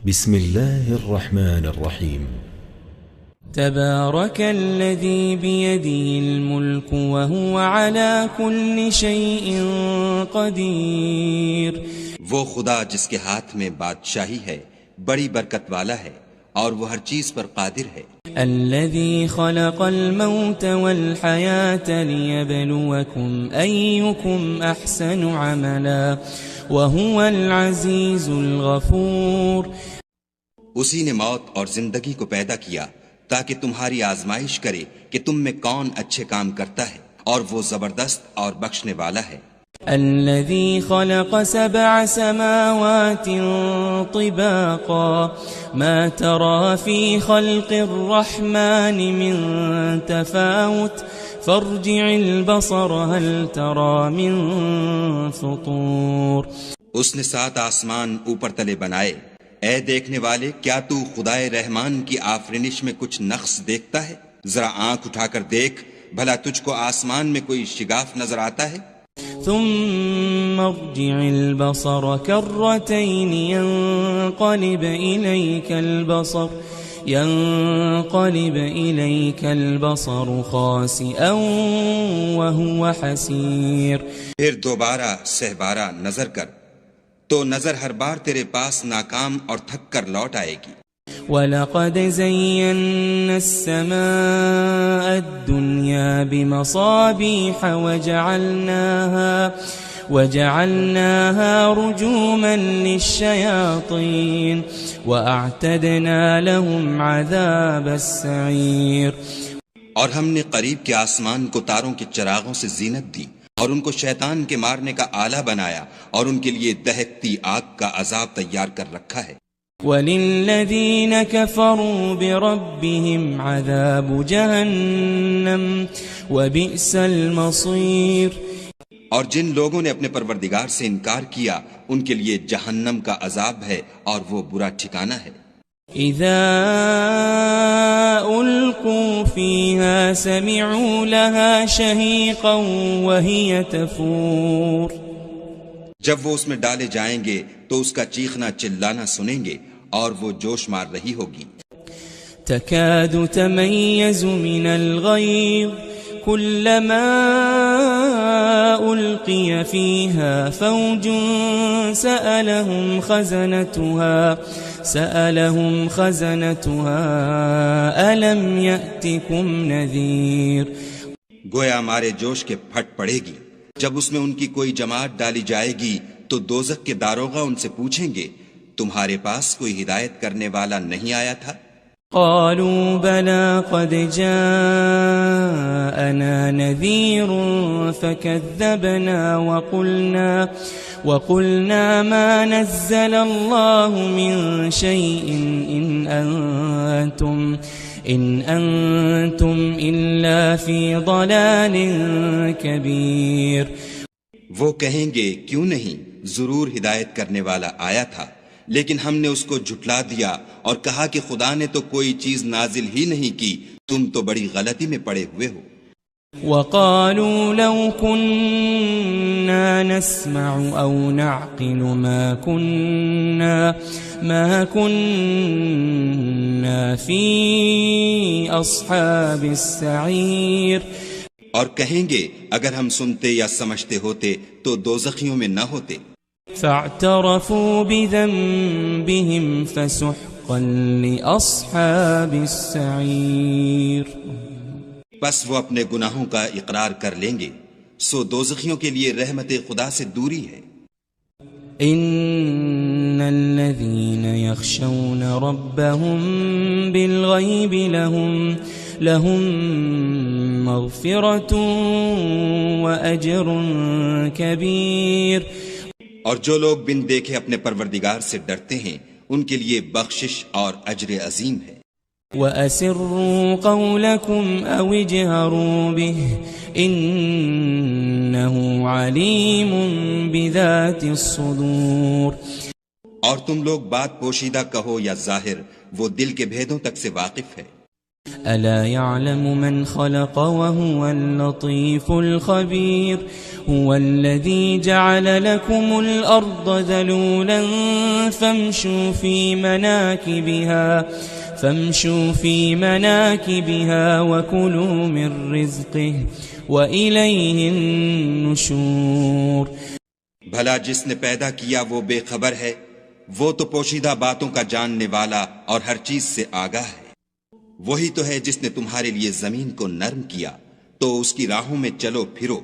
بسم الله الرحمن الرحيم. تبارك الذي بيده الملك وهو على كل شيء قدير. وہ خدا جس کے ہاتھ میں بادشاہی ہے بڑی برکت والا ہے اور وہ ہر چیز پر قادر ہے. الذي خلق الموت والحياة ليبلوكم أيكم أحسن عملا وهو العزيز الغفور. اسی نے موت اور زندگی کو پیدا کیا تاکہ تمہاری آزمائش کرے کہ تم میں کون اچھے کام کرتا ہے، اور وہ زبردست اور بخشنے والا ہے. الذي خلق 7 سماوات طباقا ما ترى في خلق الرحمن من تفاوت فارجع البصر هل ترى من فطور. اس نے 7 آسمان اوپر تلے بنائے. اے دیکھنے والے، کیا تو خدائے رحمان کی آفرینش میں کچھ نقص دیکھتا ہے؟ ذرا آنکھ اٹھا کر دیکھ، بھلا تجھ کو آسمان میں کوئی شگاف نظر آتا ہے؟ ثم ارجع البصر كرتين ينقلب إليك البصر خاسئا وهو حسير. پھر دوبارہ سہبارہ نظر کر تو نظر ہر بار تیرے پاس ناکام اور تھک کر لوٹ آئے گی. وَلَقَدْ زَيَّنَّا السَّمَاءَ الدُّنْيَا بِمَصَابِيحَ وَجَعَلْنَاهَا رُجُومًا لِلشَّيَاطِينِ وَأَعْتَدْنَا لَهُمْ عَذَابَ السَّعِيرِ. اور ہم نے قریب کے آسمان کو تاروں کے چراغوں سے زینت دی اور ان کو شیطان کے مارنے کا آلہ بنایا، اور ان کے لیے دہکتی آگ کا عذاب تیار کر رکھا ہے. وَلِلَّذِينَ كَفَرُوا بِرَبِّهِمْ عَذَابُ جَهَنَّمَ وَبِئْسَ الْمَصِيرُ. اور جن لوگوں نے اپنے پروردگار سے انکار کیا ان کے لیے جہنم کا عذاب ہے اور وہ برا ٹھکانہ ہے. اذا القوا فيها سمعوا لها شهيقا وهي تفور. جب وہ اس میں ڈالے جائیں گے تو اس کا چیخنا چلانا سنیں گے اور وہ جوش مار رہی ہوگی. تكاد تميز من الغيظ كلما ألقي فيها فوج سألهم خزنتها ألم يأتكم نذير. گویا مارے جوش کے پھٹ پڑے گی. جب اس میں ان کی کوئی جماعت ڈالی جائے گی تو دوزخ کے داروغہ ان سے پوچھیں گے تمہارے پاس کوئی ہدایت کرنے والا نہیں آیا تھا؟ قالوا بلى قد جاءنا نذير فكذبنا وقلنا ما نزل الله من شيء إن أنتم إلا في ضلال كبير. وہ کہیں گے کیوں نہیں، ضرور ہدایت کرنے والا آیا تھا، لیکن ہم نے اس کو جھٹلا دیا اور کہا کہ خدا نے تو کوئی چیز نازل ہی نہیں کی، تم تو بڑی غلطی میں پڑے ہوئے ہو. وقالوا لو كنا نسمع أو نعقل ما كنا في أصحاب السعير. اور کہیں گے اگر ہم سنتے یا سمجھتے ہوتے تو دوزخیوں میں نہ ہوتے. فاعترفوا بذنبهم فسحقا لأصحاب السعير. بس وہ اپنے گناہوں کا اقرار کر لیں گے، سو دوزخیوں کے لیے رحمت خدا سے دوری ہے. ان الذين يخشون ربهم بالغيب لهم مغفرة وأجر كبير. اور جو لوگ بن دیکھے اپنے پروردگار سے ڈرتے ہیں ان کے لیے بخشش اور اجر عظیم ہے. وَأَسِرُّوا قَوْلَكُمْ أَوِ اجْهَرُوا بِهِ إِنَّهُ عَلِيمٌ بِذَاتِ الصُّدُورِ. اور تم لوگ بات پوشیدہ کہو یا ظاہر، وہ دل کے بھیدوں تک سے واقف ہے. ألا يعلم من خلق وهو اللطيف الخبير هو الذي جعل لكم الأرض ذلولا فامشوا في مناكبها وكلوا من رزقه وإليه النشور. بھلا جس نے پیدا کیا وہ بے خبر ہے، وہ تو پوشیدہ باتوں کا جاننے والا اور ہر چیز سے آگاہ ہے. وہی تو ہے جس نے تمہارے لیے زمین کو نرم کیا تو اس کی راہوں میں چلو پھرو،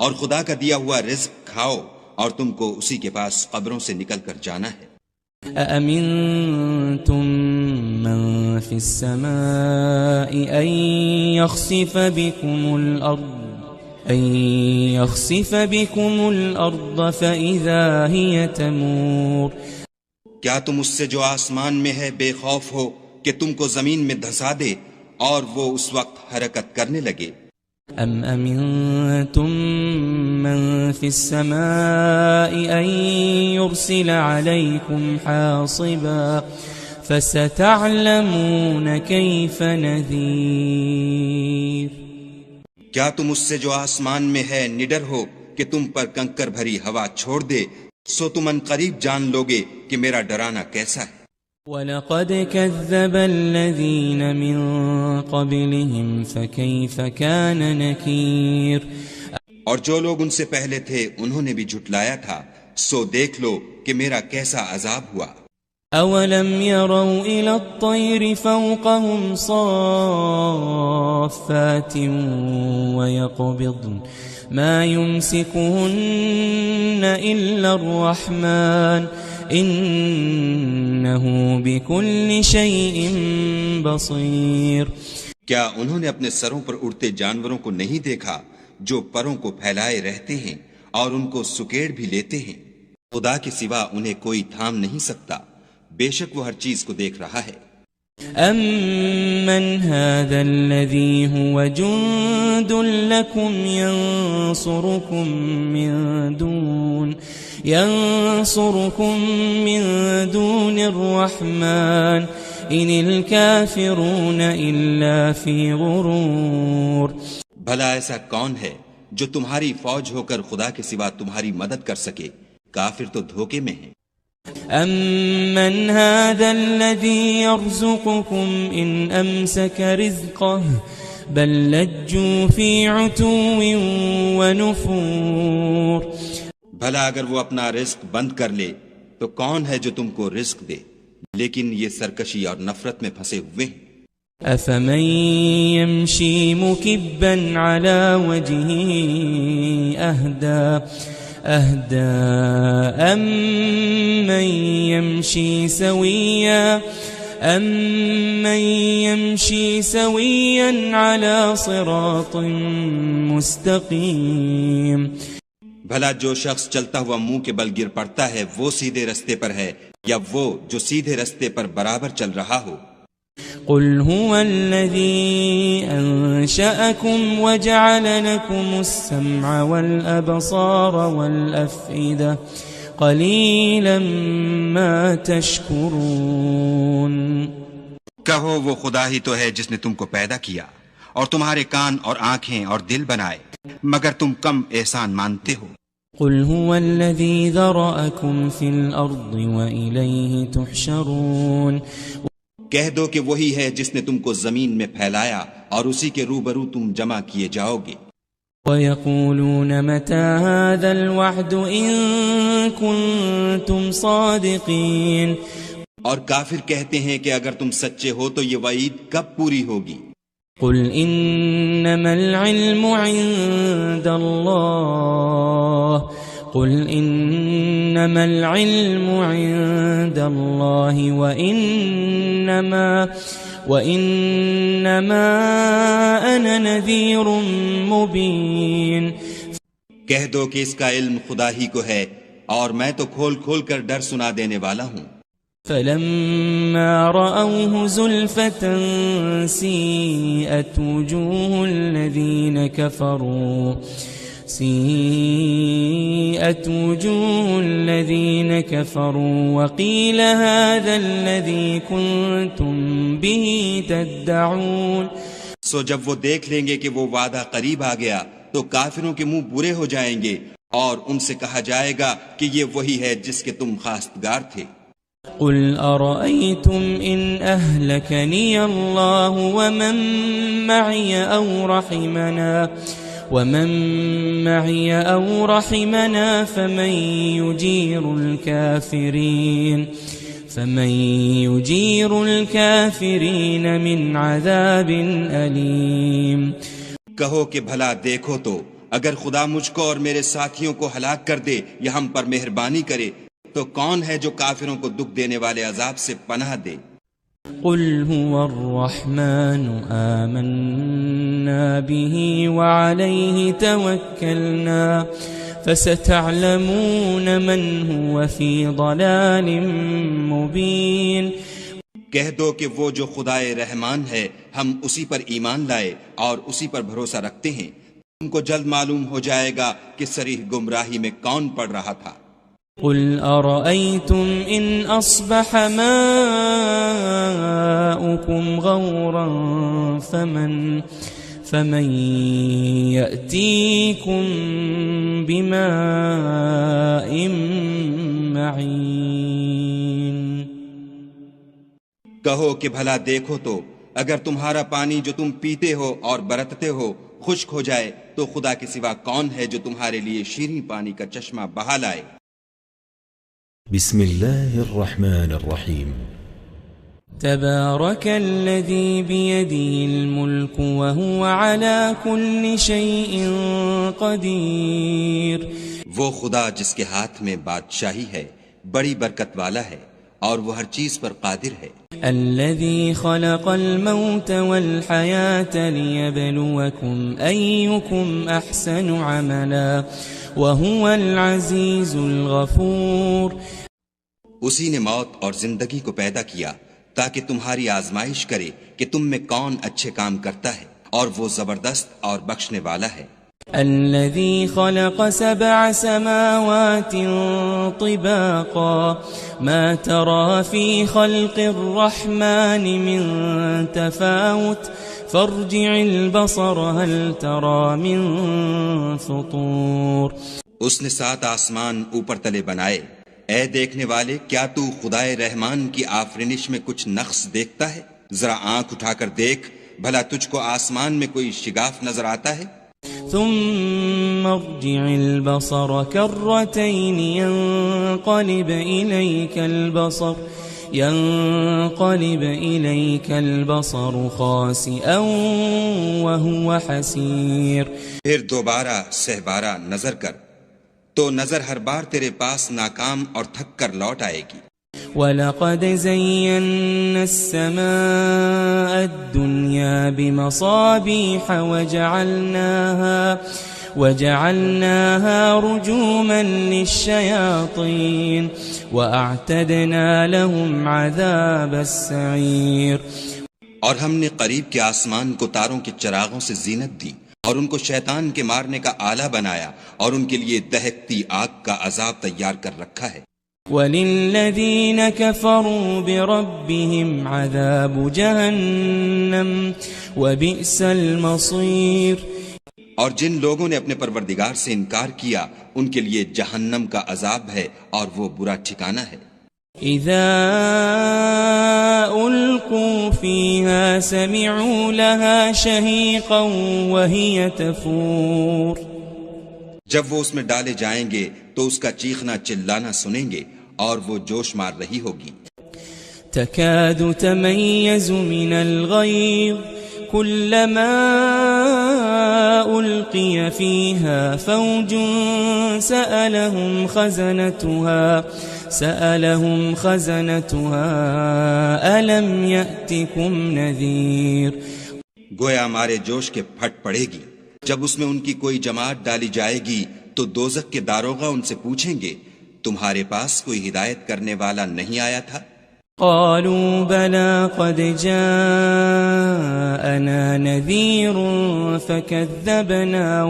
اور خدا کا دیا ہوا رزق کھاؤ، اور تم کو اسی کے پاس قبروں سے نکل کر جانا ہے. أأمنتم من في السماء أن يخسف بكم الأرض فإذا هي تمور. کیا تم اس سے جو آسمان میں ہے بے خوف ہو کہ تم کو زمین میں دھسا دے اور وہ اس وقت حرکت کرنے لگے؟ ام امنتم من في السماء ان يرسل عليكم حاصبا فستعلمون كيف نذير. کیا تم اس سے جو آسمان میں ہے نڈر ہو کہ تم پر کنکر بھری ہوا چھوڑ دے، سو تم ان قریب جان لوگے کہ میرا ڈرانا کیسا ہے. وَلَقَدْ كَذَّبَ الَّذِينَ مِن قَبْلِهِمْ فَكَيْفَ كَانَ نَكِيرٌ. اور جو لوگ ان سے پہلے تھے انہوں نے بھی جھٹلایا تھا، سو دیکھ لو کہ میرا کیسا عذاب ہوا. أَوَلَمْ يَرَوْا إِلَى الطَّيْرِ فَوْقَهُمْ صَافَّاتٍ وَيَقْبِضْنَ مَا يُمْسِكُهُنَّ إِلَّا الرَّحْمَنُ إِنَّهُ بِكُلِّ شَيْءٍ بَصِيرٌ. کیا انہوں نے اپنے سروں پر اڑتے جانوروں کو نہیں دیکھا جو پروں کو پھیلائے رہتے ہیں اور ان کو سکیڑ بھی لیتے ہیں؟ خدا کے سوا انہیں کوئی تھام نہیں سکتا، بے شک وہ ہر چیز کو دیکھ رہا ہے. أَمَّنْ هَذَا الَّذِي هُوَ جُنْدٌ لَكُمْ يَنْصُرُكُمْ مِنْ دُونِ الرَّحْمَنِ إِنِ الْكَافِرُونَ إِلَّا فِي غُرُورٍ. بھلا ایسا کون ہے جو تمہاری فوج ہو کر خدا کے سوا تمہاری مدد کر سکے؟ کافر تو دھوکے میں ہیں. أَمَّنْ هَذَا الَّذِي يَرْزُقُكُمْ إِنْ أَمْسَكَ رِزْقَهُ بَلْ لَجُّوا فِي عُتُوٍّ وَنُفُورٍ. بھلا اگر وہ اپنا رزق بند کر لے تو کون ہے جو تم کو رزق دے؟ لیکن یہ سرکشی اور نفرت میں پھنسے ہوئے ہیں. أَفَمَن يَمْشِي مُكِبًّا عَلَى وَجْهِهِ أَهْدَى أَمَّن يَمْشِي سَوِيًّا عَلَى صِرَاطٍ مُسْتَقِيمٍ. بھلا جو شخص چلتا ہوا منہ کے بل گر پڑتا ہے وہ سیدھے رستے پر ہے یا وہ جو سیدھے رستے پر برابر چل رہا ہو؟ قل هو الذي أنشأكم وجعل لكم السمع والأبصار والأفئدة قليلا ما تشكرون. کہو وہ خدا ہی تو ہے جس نے تم کو پیدا کیا اور تمہارے کان اور آنکھیں اور دل بنائے، مگر تم کم احسان مانتے ہو. قل هو الذي ذرأكم في الأرض وإليه تحشرون. کہہ دو کہ وہی ہے جس نے تم کو زمین میں پھیلایا اور اسی کے روبرو تم جمع کیے جاؤ گے. وَيَقُولُونَ مَتَى هَذَا الْوَعْدُ إِن كُنتُمْ صَادِقِينَ. اور کافر کہتے ہیں کہ اگر تم سچے ہو تو یہ وعید کب پوری ہوگی؟ قُلْ إِنَّمَا الْعِلْمُ عِندَ اللَّهِ قل إنما العلم عند الله وإنما أنا نذير مبين. کہہ دو کہ اس کا علم خدا ہی کو ہے اور میں تو کھول کھول کر ڈر سنا دینے والا ہوں. فلما رأوه زلفة سيئت وجوه الذين كفروا سيئت وجوه الذين كفروا وقيل هذا الذي كنتم به تدعون. سو جب وہ دیکھ لیں گے کہ وہ وعدہ قریب آ گیا تو کافروں کے منہ برے ہو جائیں گے اور ان سے کہا جائے گا کہ یہ وہی ہے جس کے تم خواستگار تھے. قل أرأيتم إن أهلكني الله ومن معي أو رحمنا فمن يجير الكافرين من عذاب أليم. کہو کہ بھلا دیکھو تو اگر خدا مجھ کو اور میرے ساتھیوں کو ہلاک کر دے یا ہم پر مہربانی کرے تو کون ہے جو کافروں کو دکھ دینے والے عذاب سے پناہ دے. قل هو الرحمن آمنا به وعليه توكلنا فستعلمون من هو في ضلال مبين. کہہ دو کہ وہ جو خدائے رحمان ہے ہم اسی پر ایمان لائے اور اسی پر بھروسہ رکھتے ہیں. تم کو جلد معلوم ہو جائے گا کہ صریح گمراہی میں کون پڑ رہا تھا. قل أرأيتم إن أصبح ماؤكم غورا فمن يأتيكم بماء معين. کہو کہ بھلا دیکھو تو اگر تمہارا پانی جو تم پیتے ہو اور برتتے ہو خشک ہو جائے تو خدا کے سوا کون ہے جو تمہارے لیے شیریں پانی کا چشمہ بہا لائے. بسم الله الرحمن الرحيم. تبارك الذي بيده الملك وهو على كل شيء قدير. وہ خدا جس کے ہاتھ میں بادشاہی ہے بڑی برکت والا ہے اور وہ ہر چیز پر قادر ہے. الذي خلق الموت والحياة ليبلوكم أيكم أحسن عملا وهو العزيز الغفور. اسی نے موت اور زندگی کو پیدا کیا تاکہ تمہاری آزمائش کرے کہ تم میں کون اچھے کام کرتا ہے اور وہ زبردست اور بخشنے والا ہے. الذي خلق 7 سماوات طباقا ما ترى في خلق الرحمن من تفاوت فارجع البصر هل ترى من فطور. اس نے 7 آسمان اوپر تلے بنائے. اے دیکھنے والے کیا تو خدائے رحمان کی آفرینش میں کچھ نقص دیکھتا ہے؟ ذرا آنکھ اٹھا کر دیکھ بھلا تجھ کو آسمان میں کوئی شگاف نظر آتا ہے؟ ثم ارجع البصر كرتين ينقلب إليك البصر خاسئا وهو حسير. پھر دوبارہ سہبارہ نظر کر تو نظر ہر بار تیرے پاس ناکام اور تھک کر لوٹ آئے گی. وَلَقَدْ زَيَّنَّا السَّمَاءَ الدُّنْيَا بِمَصَابِيحَ وَجَعَلْناهَا رُجُومًا لِلشَّيَاطِينِ وَأَعْتَدْنَا لَهُمْ عَذَابَ السَّعِيرِ. اور ہم نے قریب کے آسمان کو تاروں کے چراغوں سے زینت دی اور ان کو شیطان کے مارنے کا آلہ بنایا اور ان کے لیے دہکتی آگ کا عذاب تیار کر رکھا ہے. وَلِلَّذِينَ كَفَرُوا بِرَبِّهِمْ عَذَابُ جَهَنَّمَ وَبِئْسَ الْمَصِيرُ. اور جن لوگوں نے اپنے پروردگار سے انکار کیا ان کے لیے جہنم کا عذاب ہے اور وہ برا ٹھکانہ ہے. اذا القوا فيها سمعوا لها شهيقا وهي تفور. جب وہ اس میں ڈالے جائیں گے تو اس کا چیخنا چلانا سنیں گے اور وہ جوش مار رہی ہوگی. تكاد تميز من الغيظ كلما ألقي فيها فوج سألهم خزنتها ألم يأتكم نذير. گویا ہمارے جوش کے پھٹ پڑے گی. جب اس میں ان کی کوئی جماعت ڈالی جائے گی تو دوزخ کے داروغہ ان سے پوچھیں گے تمہارے پاس کوئی ہدایت کرنے والا نہیں آیا تھا؟ قالوا بلى قد جاءنا نذير فكذبنا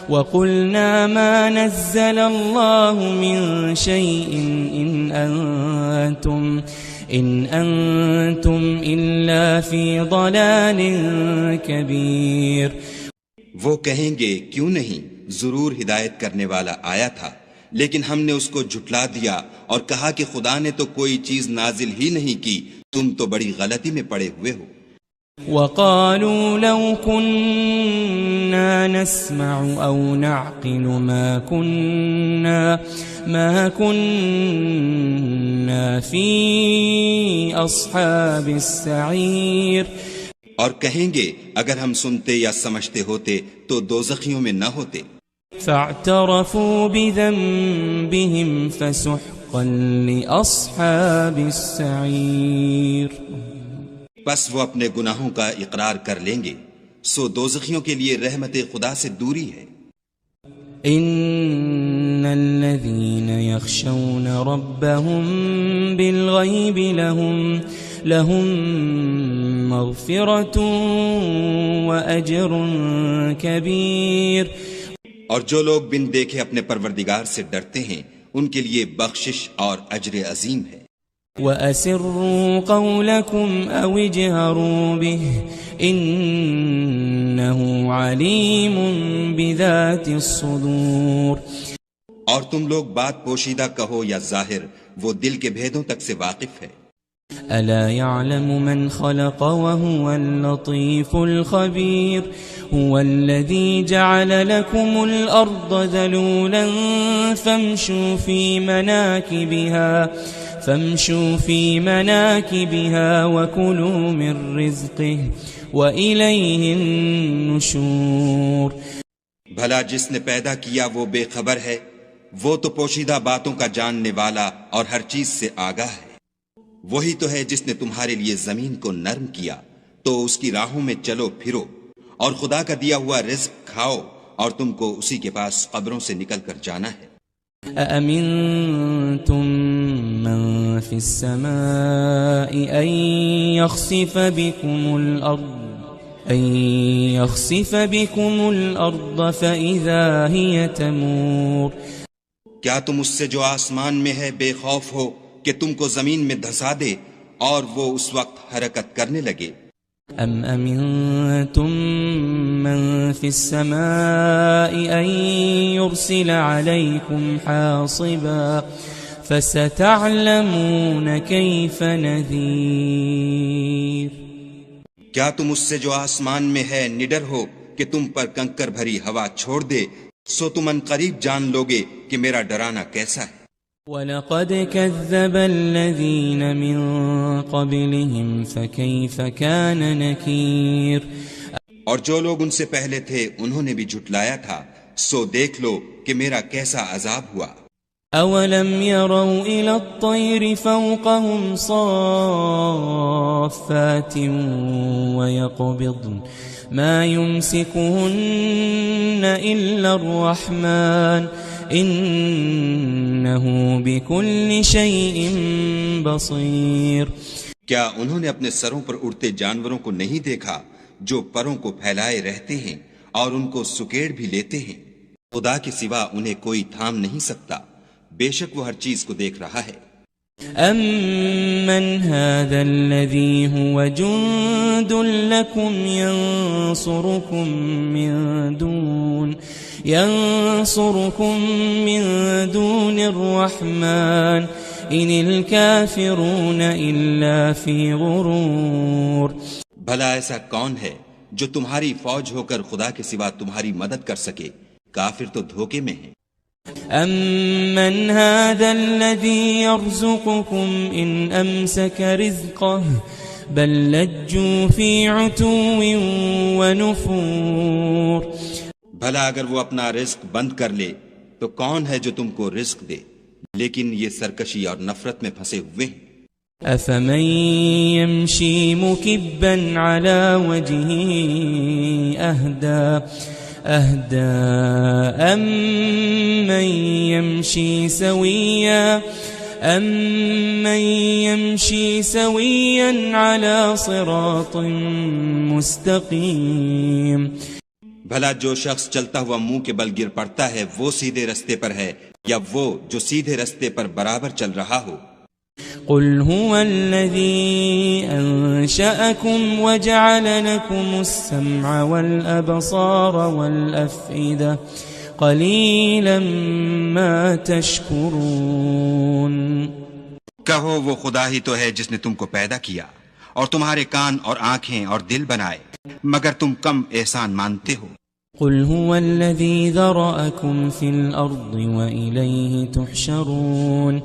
وقلنا ما نزل الله من شيء إن أنتم إلا في ضلال كبير. وہ کہیں گے کیوں نہیں، ضرور ہدایت کرنے والا آیا تھا، لیکن ہم نے اس کو جھٹلا دیا اور کہا کہ خدا نے تو کوئی چیز نازل ہی نہیں کی، تم تو بڑی غلطی میں پڑے ہوئے ہو. وقالوا لو كنا نسمع أو نعقل ما كنا في أصحاب السعير. اور کہیں گے اگر ہم سنتے یا سمجھتے ہوتے تو دوزخیوں میں نہ ہوتے. فاعترفوا بذنبهم فسحقا لأصحاب السعير. پس وہ اپنے گناہوں کا اقرار کر لیں گے، سو دوزخیوں کے لیے رحمت خدا سے دوری ہے. ان الذين يخشون ربهم بالغيب لهم مغفرة واجر كبير. اور جو لوگ بن دیکھے اپنے پروردگار سے ڈرتے ہیں ان کے لیے بخشش اور اجر عظیم ہے. وَأَسِرُّوا قَوْلَكُمْ أَوِ اجْهَرُوا بِهِ إِنَّهُ عَلِيمٌ بِذَاتِ الصُّدُورِ. اور تم لوگ بات پوشیدہ کہو یا ظاہر، وہ دل کے بھیدوں تک سے واقف ہے. أَلَا يَعْلَمُ مَنْ خَلَقَ وَهُوَ اللَّطِيفُ الْخَبِيرُ. هُوَ الَّذِي جَعَلَ لَكُمُ الْأَرْضَ ذَلُولًا فَامْشُوا فِي مَنَاكِبِهَا وَكُلُوا مِن رِّزْقِهِ وَإِلَيْهِ النُّشُورُ. بھلا جس نے پیدا کیا وہ بے خبر ہے، وہ تو پوشیدہ باتوں کا جاننے والا اور ہر چیز سے آگاہ ہے. وہی تو ہے جس نے تمہارے لیے زمین کو نرم کیا تو اس کی راہوں میں چلو پھرو، اور خدا کا دیا ہوا رزق کھاؤ، اور تم کو اسی کے پاس قبروں سے نکل کر جانا ہے. أَأَمِنْتُمْ مَنْ فِي السَّمَاءِ أَنْ يَخْسِفَ بِكُمُ الْأَرْضَ فَإِذَا هِيَ تَمُورُ. کیا تم اس سے جو آسمان میں ہے بے خوف ہو کہ تم کو زمین میں دھسا دے اور وہ اس وقت حرکت کرنے لگے؟ أَمْ أَمِنْتُمْ مَنْ فِي السَّمَاءِ أَنْ يُرْسِلَ عَلَيْكُمْ حَاصِبًا فَسَتَعْلَمُونَ كَيْفَ نَذِيرٌ. کیا تم اس سے جو آسمان میں ہے نڈر ہو کہ تم پر کنکر بھری ہوا چھوڑ دے، سو تم ان قریب جان لوگے کہ میرا ڈرانا کیسا ہے. وَلَقَدْ كَذَّبَ الَّذِينَ مِن قَبْلِهِمْ فَكَيْفَ كَانَ نَكِيرٌ. اور جو لوگ ان سے پہلے تھے انہوں نے بھی جھٹلایا تھا، سو دیکھ لو کہ میرا کیسا عذاب ہوا. أَوَلَمْ يَرَوْا إِلَى الطَّيْرِ فَوْقَهُمْ صَافَّاتٍ وَيَقْبِضْنَ مَا يُمْسِكُهُنَّ إِلَّا الرَّحْمَنُ إِنَّهُ بِكُلِّ شَيْءٍ بَصِيرٌ. کیا انہوں نے اپنے سروں پر اڑتے جانوروں کو نہیں دیکھا جو پروں کو پھیلائے رہتے ہیں اور ان کو سکیڑ بھی لیتے ہیں؟ خدا کے سوا انہیں کوئی تھام نہیں سکتا، بے شک وہ ہر چیز کو دیکھ رہا ہے. أَمَّنْ هَذَا الَّذِي هُوَ جُنْدٌ لَكُمْ يَنْصُرُكُمْ مِنْ دُونِ الرَّحْمَنِ إِنِ الْكَافِرُونَ إِلَّا فِي غُرُورٍ. بھلا ایسا کون ہے جو تمہاری فوج ہو کر خدا کے سوا تمہاری مدد کر سکے؟ کافر تو دھوکے میں ہیں. أَمَّنْ هَذَا الَّذِي يَرْزُقُكُمْ إِنْ أَمْسَكَ رِزْقَهُ بَلْ لَجُّوا فِي عُتُوٍّ وَنُفُورٍ. بھلا اگر وہ اپنا رزق بند کر لے تو کون ہے جو تم کو رزق دے، لیکن یہ سرکشی اور نفرت میں پھنسے ہوئے ہیں. أَفَمَنْ يَمْشِي مُكِبًّا عَلَى وَجْهِهِ أَهْدَى أَمَّنْ يَمْشِي سَوِيًّا أَمَّن يَمْشِي سَوِيًّا عَلَى صِرَاطٍ مُسْتَقِيمٍ بھلا جو شخص چلتا ہوا منہ کے بل گر پڑتا ہے وہ سیدھے رستے پر ہے یا وہ جو سیدھے رستے پر برابر چل رہا ہو؟ قل هو الذي أنشأكم وجعل لكم السمع والأبصار والأفئدة قليلا ما تشكرون کہو وہ خدا ہی تو ہے جس نے تم کو پیدا کیا اور تمہارے کان اور آنکھیں اور دل بنائے، مگر تم کم احسان مانتے ہو۔ قل هو الذي ذرأكم في الأرض وإليه تحشرون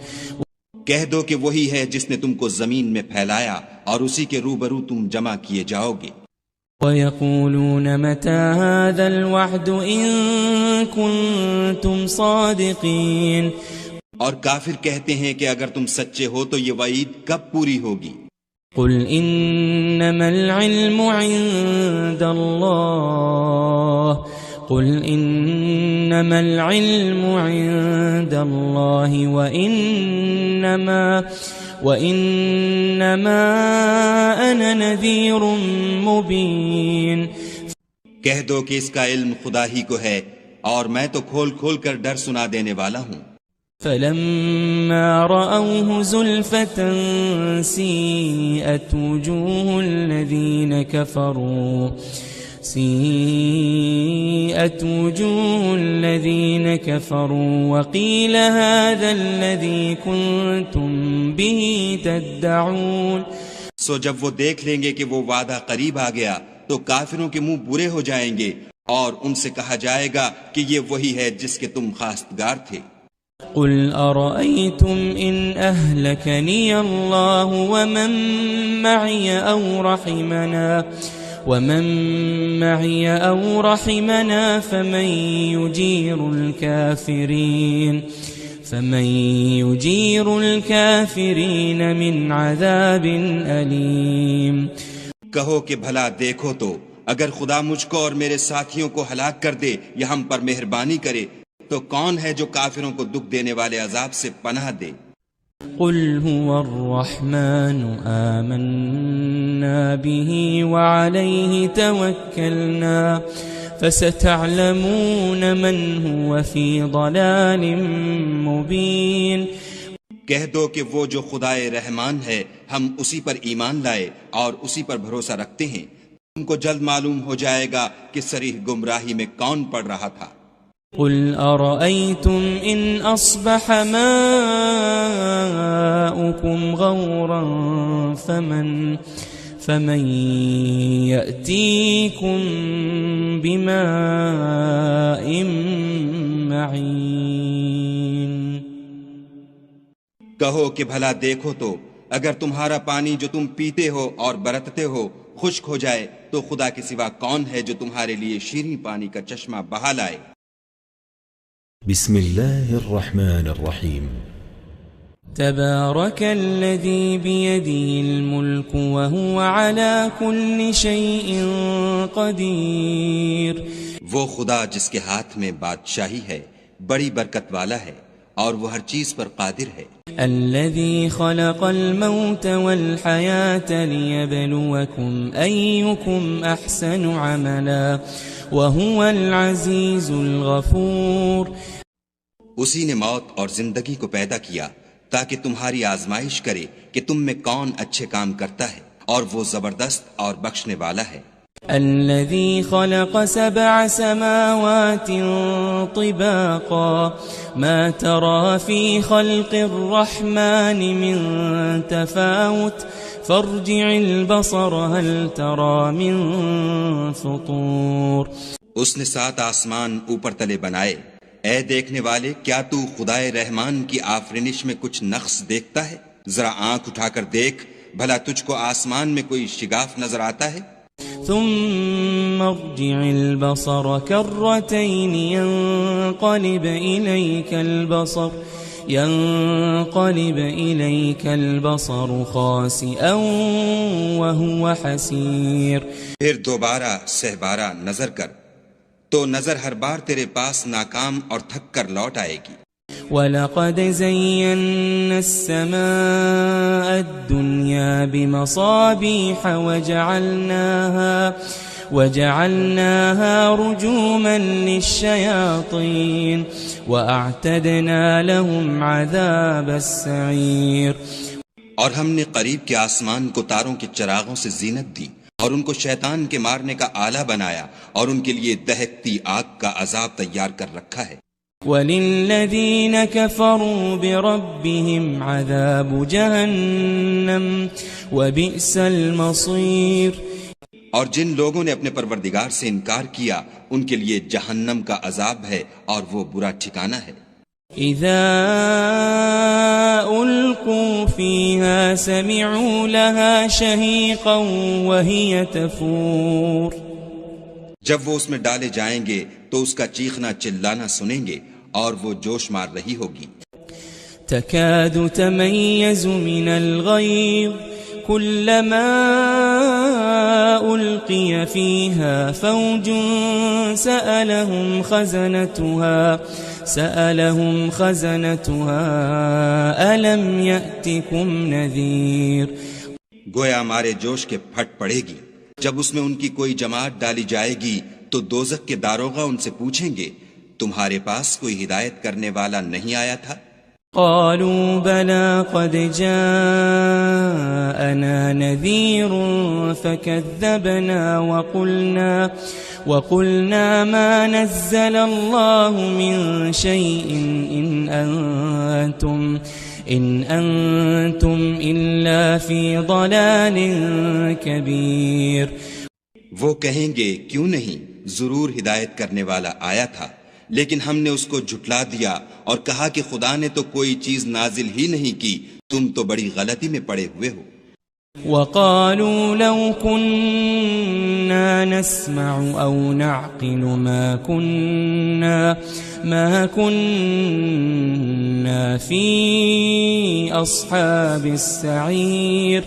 کہہ دو کہ وہی ہے جس نے تم کو زمین میں پھیلایا اور اسی کے روبرو تم جمع کیے جاؤ گے۔ وَيَقُولُونَ مَتَى هَذَا الْوَعْدُ إِن كُنتُمْ صَادِقِينَ اور کافر کہتے ہیں کہ اگر تم سچے ہو تو یہ وعید کب پوری ہوگی؟ قل إنما العلم عند الله قل إنما العلم عند الله وإنما أنا نذير مبين کہہ دو کہ اس کا علم خدا ہی کو ہے اور میں تو کھول کھول کر ڈر سنا دینے والا ہوں۔ فلما رأوه زلفة سيئت وجوه الذين كفروا وقيل هذا الذي كنتم به تدعون سو جب وہ دیکھ لیں گے کہ وہ وعدہ قریب آ گیا تو کافروں کے منہ برے ہو جائیں گے اور ان سے کہا جائے گا کہ یہ وہی ہے جس کے تم خواستگار تھے۔ قل أرأيتم إن أهلكني الله ومن معي أو رحمنا فمن يجير الكافرين من عذاب أليم کہو کہ بھلا دیکھو تو اگر خدا مجھ کو اور میرے ساتھیوں کو ہلاک کر دے یا ہم پر مہربانی کرے تو کون ہے جو کافروں کو دکھ دینے والے عذاب سے پناہ دے؟ قل هو الرحمن آمنا به وعليه توكلنا فستعلمون من هو في ضلال مبين کہہ دو کہ وہ جو خدائے رحمان ہے ہم اسی پر ایمان لائے اور اسی پر بھروسہ رکھتے ہیں، تم کو جلد معلوم ہو جائے گا کہ صریح گمراہی میں کون پڑ رہا تھا۔ قل أرأيتم إن أصبح ماؤكم غورا فمن يأتيكم بماء معين کہو کہ بھلا دیکھو تو اگر تمہارا پانی جو تم پیتے ہو اور برتتے ہو خشک ہو جائے تو خدا کے سوا کون ہے جو تمہارے لیے شیریں پانی کا چشمہ بہا لائے؟ بسم اللہ الرحمن الرحیم تبارك الذي بيده الملك وهو على كل شيء قدير وہ خدا جس کے ہاتھ میں بادشاہی ہے بڑی برکت والا ہے اور وہ ہر چیز پر قادر ہے۔ الذي خلق الموت والحياة ليبلوكم أيكم أحسن عملا وهو العزيز الغفور اسی نے موت اور زندگی کو پیدا کیا تاکہ تمہاری آزمائش کرے کہ تم میں کون اچھے کام کرتا ہے، اور وہ زبردست اور بخشنے والا ہے۔ الذي خلق 7 سماوات طباقا ما ترى في خلق الرحمن من تفاوت فارجع البصر هل ترى من فطور اس نے 7 آسمان اوپر تلے بنائے، اے دیکھنے والے کیا تو خدائے رحمان کی آفرینش میں کچھ نقص دیکھتا ہے؟ ذرا آنکھ اٹھا کر دیکھ، بھلا تجھ کو آسمان میں کوئی شگاف نظر آتا ہے؟ ثم ارجع البصر كرتين ينقلب إليك البصر خاسئا وهو حسير پھر دوبارہ سہبارہ نظر کر تو نظر ہر بار تیرے پاس ناکام اور تھک کر لوٹ آئے گی۔ وَلَقَدْ زَيَّنَّا السَّمَاءَ الدُّنْيَا بِمَصَابِيحَ وَجَعَلْنَاهَا رُجُومًا لِلشَّيَاطِينِ وَأَعْتَدْنَا لَهُمْ عَذَابَ السَّعِيرِ۔ اور ہم نے قریب کے آسمان کو تاروں کے چراغوں سے زینت دی اور ان کو شیطان کے مارنے کا آلہ بنایا اور ان کے لیے دہکتی آگ کا عذاب تیار کر رکھا ہے۔ وَلِلَّذِينَ كَفَرُوا بِرَبِّهِمْ عَذَابُ جَهَنَّمَ وَبِئْسَ الْمَصِيرُ۔ اور جن لوگوں نے اپنے پروردگار سے انکار کیا ان کے لیے جہنم کا عذاب ہے اور وہ برا ٹھکانہ ہے۔ اذا القوا فيها سمعوا لها شهيقا وهي تفور۔ جب وہ اس میں ڈالے جائیں گے تو اس کا چیخنا چلانا سنیں گے اور وہ جوش مار رہی ہوگی۔ تكاد تميز من الغيظ كلما ألقي فيها فوج سألهم خزنتها ألم يأتكم نذير۔ گویا مارے جوش کے پھٹ پڑے گی جب اس میں ان کی کوئی جماعت ڈالی جائے گی تو دوزخ کے داروغہ ان سے پوچھیں گے تمہارے پاس کوئی ہدایت کرنے والا نہیں آیا تھا؟ قالوا بلى قد جاءنا نذير فكذبنا وقلنا ما نزل الله من شيء إن أنتم إلا في ضلال كبير۔ وہ کہیں گے کیوں نہیں، ضرور ہدایت کرنے والا آیا تھا، لیکن ہم نے اس کو جھٹلا دیا اور کہا کہ خدا نے تو کوئی چیز نازل ہی نہیں کی، تم تو بڑی غلطی میں پڑے ہوئے ہو۔ وَقَالُوا لَوْ كُنَّا نَسْمَعُ أَوْ نَعْقِلُ مَا كُنَّا فِي أَصْحَابِ السَّعِيرِ۔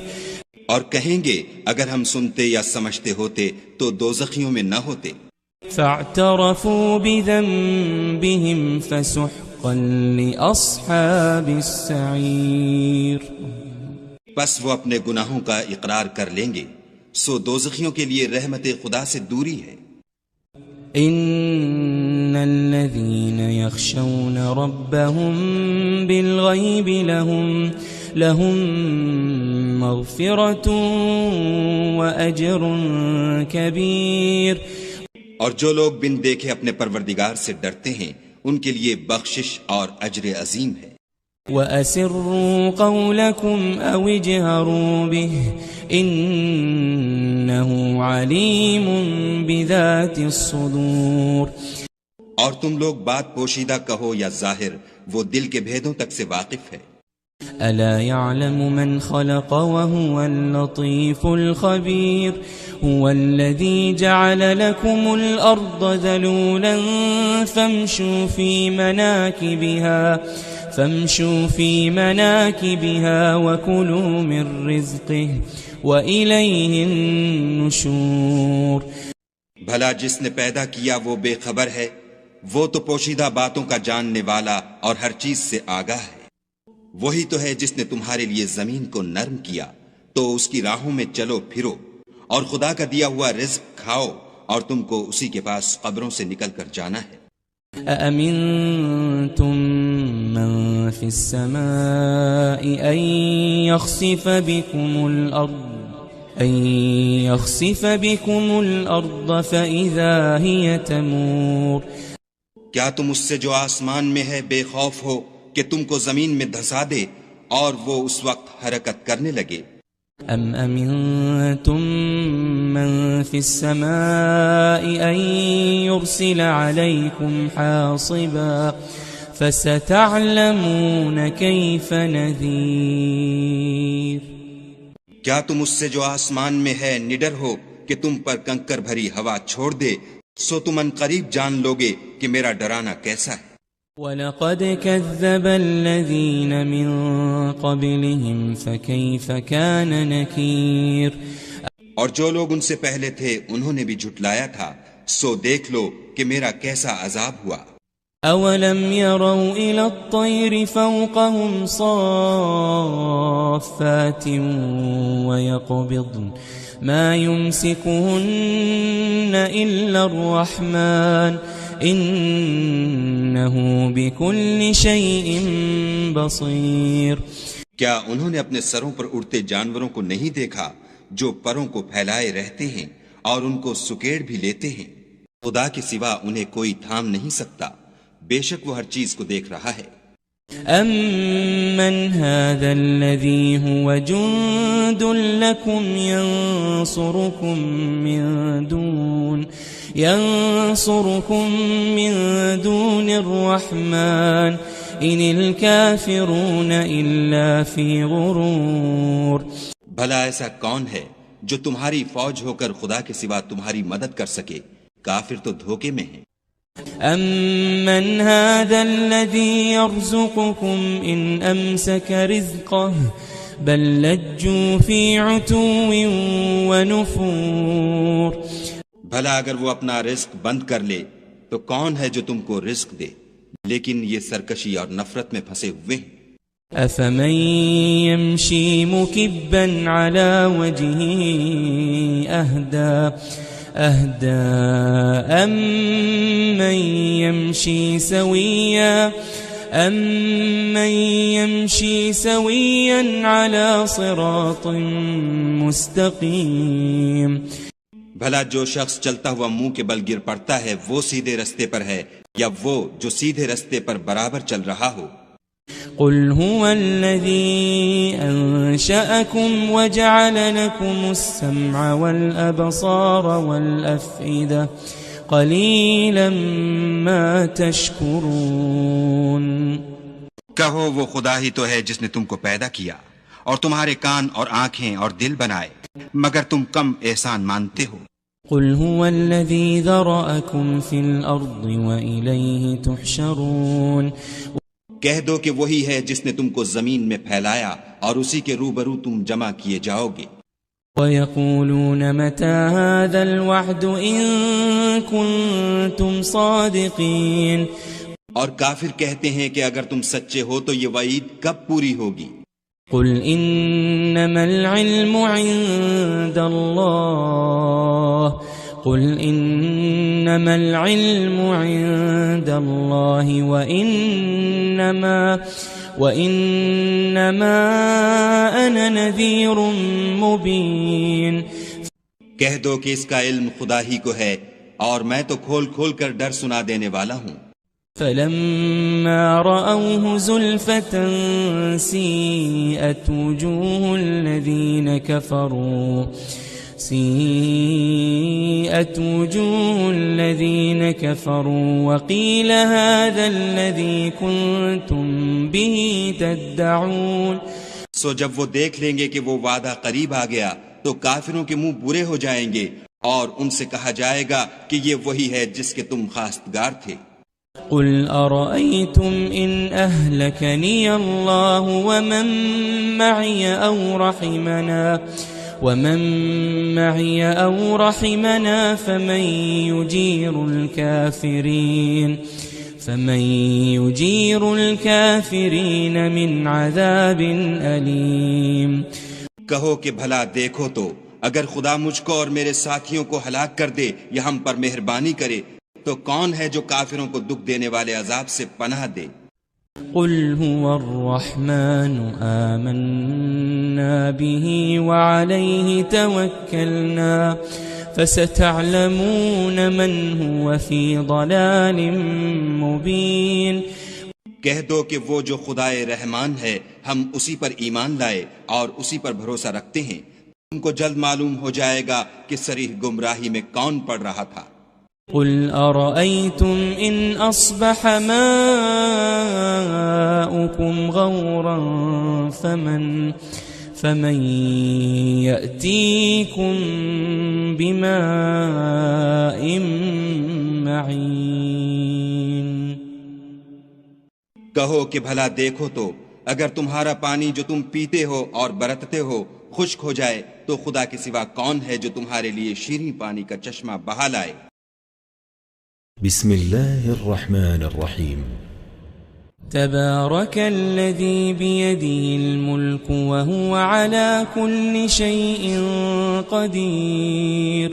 اور کہیں گے اگر ہم سنتے یا سمجھتے ہوتے تو دوزخیوں میں نہ ہوتے۔ فاعترفوا بذنبهم فسحقا لأصحاب السعير۔ پس وہ اپنے گناہوں کا اقرار کر لیں گے، سو دوزخیوں کے لیے رحمت خدا سے دوری ہے۔ ان الذين يخشون ربهم بالغيب لهم مغفرة وأجر كبير۔ اور جو لوگ بن دیکھے اپنے پروردگار سے ڈرتے ہیں ان کے لیے بخشش اور اجر عظیم ہے۔ وَأَسِرُّوا قَوْلَكُمْ أَوْ اجْهَرُوا بِهِ إِنَّهُ عَلِيمٌ بِذَاتِ الصُّدُورِ۔ اور تم لوگ بات پوشیدہ کہو یا ظاہر، وہ دل کے بھیدوں تک سے واقف ہے۔ أَلَا يَعْلَمُ مَنْ خَلَقَ وَهُوَ اللَّطِيفُ الْخَبِيرُ۔ هُوَ الَّذِي جَعَلَ لَكُمُ الْأَرْضَ ذَلُولًا فَامْشُوا فِي مَنَاكِبِهَا وَكُلُوا مِنْ رِزْقِهِ وَإِلَيْهِ النُّشُورُ۔ بھلا جس نے پیدا کیا وہ بے خبر ہے، وہ تو پوشیدہ باتوں کا جاننے والا اور ہر چیز سے آگاہ ہے۔ وہی تو ہے جس نے تمہارے لیے زمین کو نرم کیا تو اس کی راہوں میں چلو پھرو اور خدا کا دیا ہوا رزق کھاؤ اور تم کو اسی کے پاس قبروں سے نکل کر جانا ہے۔ أَأَمِنْتُمْ مَنْ فِي السَّمَاءِ أَنْ يَخْسِفَ بِكُمُ الْأَرْضَ فَإِذَا هِيَ تَمُورُ۔ کیا تم اس سے جو آسمان میں ہے بے خوف ہو کہ تم کو زمین میں دھسا دے اور وہ اس وقت حرکت کرنے لگے؟ ام امنتم من في السماء ان يرسل عليكم حاصبا فستعلمون كيف نذير۔ کیا تم اس سے جو آسمان میں ہے نڈر ہو کہ تم پر کنکر بھری ہوا چھوڑ دے، سو تم ان قریب جان لوگے کہ میرا ڈرانا کیسا ہے۔ وَلَقَدْ كَذَّبَ الَّذِينَ مِن قَبْلِهِمْ فَكَيْفَ كَانَ نَكِيرٌ۔ اور جو لوگ ان سے پہلے تھے انہوں نے بھی جھٹلایا تھا، سو دیکھ لو کہ میرا کیسا عذاب ہوا۔ أولم يروا إلى الطير فوقهم صافات ويقبضن ما يمسكهن إلا الرحمن إنه بكل شيء بصير. کیا انہوں نے اپنے سروں پر اڑتے جانوروں کو نہیں دیکھا جو پروں کو پھیلائے رہتے ہیں اور ان کو سکیڑ بھی لیتے ہیں؟ خدا کے سوا انہیں کوئی تھام نہیں سکتا، بے شک وہ ہر چیز کو دیکھ رہا ہے. أَمَّنْ هَذَا الَّذِي هُوَ جُنْدٌ لَكُمْ يَنْصُرُكُمْ مِنْ دُونِ الرَّحْمَنِ إِنِ الْكَافِرُونَ إِلَّا فِي غُرُورٍ. بھلا ایسا کون ہے جو تمہاری فوج ہو کر خدا کے سوا تمہاری مدد کر سکے؟ کافر تو دھوکے میں ہیں. أَمَّنْ هَذَا الَّذِي يَرْزُقُكُمْ إِنْ أَمْسَكَ رِزْقَهُ بَلْ لَجُّوا فِي عُتُوٍّ وَنُفُورٍ. بھلا اگر وہ اپنا رزق بند کر لے تو کون ہے جو تم کو رزق دے؟ لیکن یہ سرکشی اور نفرت میں پھنسے ہوئے ہیں. أَفَمَن يَمْشِي مُكِبًّا عَلَى وَجْهِهِ أَهْدَى أَمَّن يَمْشِي سَوِيًّا عَلَى صِرَاطٍ مُسْتَقِيمٍ. بھلا جو شخص چلتا ہوا منہ کے بل گر پڑتا ہے وہ سیدھے رستے پر ہے یا وہ جو سیدھے رستے پر برابر چل رہا ہو؟ قل هو الذي أنشأكم وجعل لكم السمع والأبصار والأفئدة قليلا ما تشكرون. کہو وہ خدا ہی تو ہے جس نے تم کو پیدا کیا اور تمہارے کان اور آنکھیں اور دل بنائے، مگر تم کم احسان مانتے ہو. قل هو الذي ذرأكم في الأرض وإليه تحشرون. کہہ دو کہ وہی ہے جس نے تم کو زمین میں پھیلایا اور اسی کے روبرو تم جمع کیے جاؤ گے. وَيَقُولُونَ مَتَى هَذَا الْوَعْدُ إِن كُنتُمْ صَادِقِينَ. اور کافر کہتے ہیں کہ اگر تم سچے ہو تو یہ وعید کب پوری ہوگی؟ قل إنما العلم عند الله وإنما أنا نذير مبين. کہہ دو کہ اس کا علم خدا ہی کو ہے اور میں تو کھول کھول کر ڈر سنا دینے والا ہوں. فلما رأوه زلفة سيئت وجوه الذين كفروا وقيل هذا الذي كنتم به تدعون. سو جب وہ دیکھ لیں گے کہ وہ وعدہ قریب آ گیا تو کافروں کے منہ برے ہو جائیں گے اور ان سے کہا جائے گا کہ یہ وہی ہے جس کے تم خواستگار تھے. قل أرأيتم إن أهلكني الله ومن معي أو رحمنا فمن يجير الكافرين من عذاب أليم. کہو کہ بھلا دیکھو تو اگر خدا مجھ کو اور میرے ساتھیوں کو ہلاک کر دے یا ہم پر مہربانی کرے تو کون ہے جو کافروں کو دکھ دینے والے عذاب سے پناہ دے؟ قل هو الرحمن آمنا به وعليه توكلنا فستعلمون من هو في ضلال مبين. کہہ دو کہ وہ جو خدائے رحمان ہے ہم اسی پر ایمان لائے اور اسی پر بھروسہ رکھتے ہیں، تم کو جلد معلوم ہو جائے گا کہ صریح گمراہی میں کون پڑ رہا تھا. قل أرأيتم إن أصبح ماؤكم غورا فمن يأتيكم بماء معين. کہو کہ بھلا دیکھو تو اگر تمہارا پانی جو تم پیتے ہو اور برتتے ہو خشک ہو جائے تو خدا کے سوا کون ہے جو تمہارے لیے شیریں پانی کا چشمہ بہا لائے. بسم الله الرحمن الرحيم تبارك الذي بيده الملك وهو على كل شيء قدير.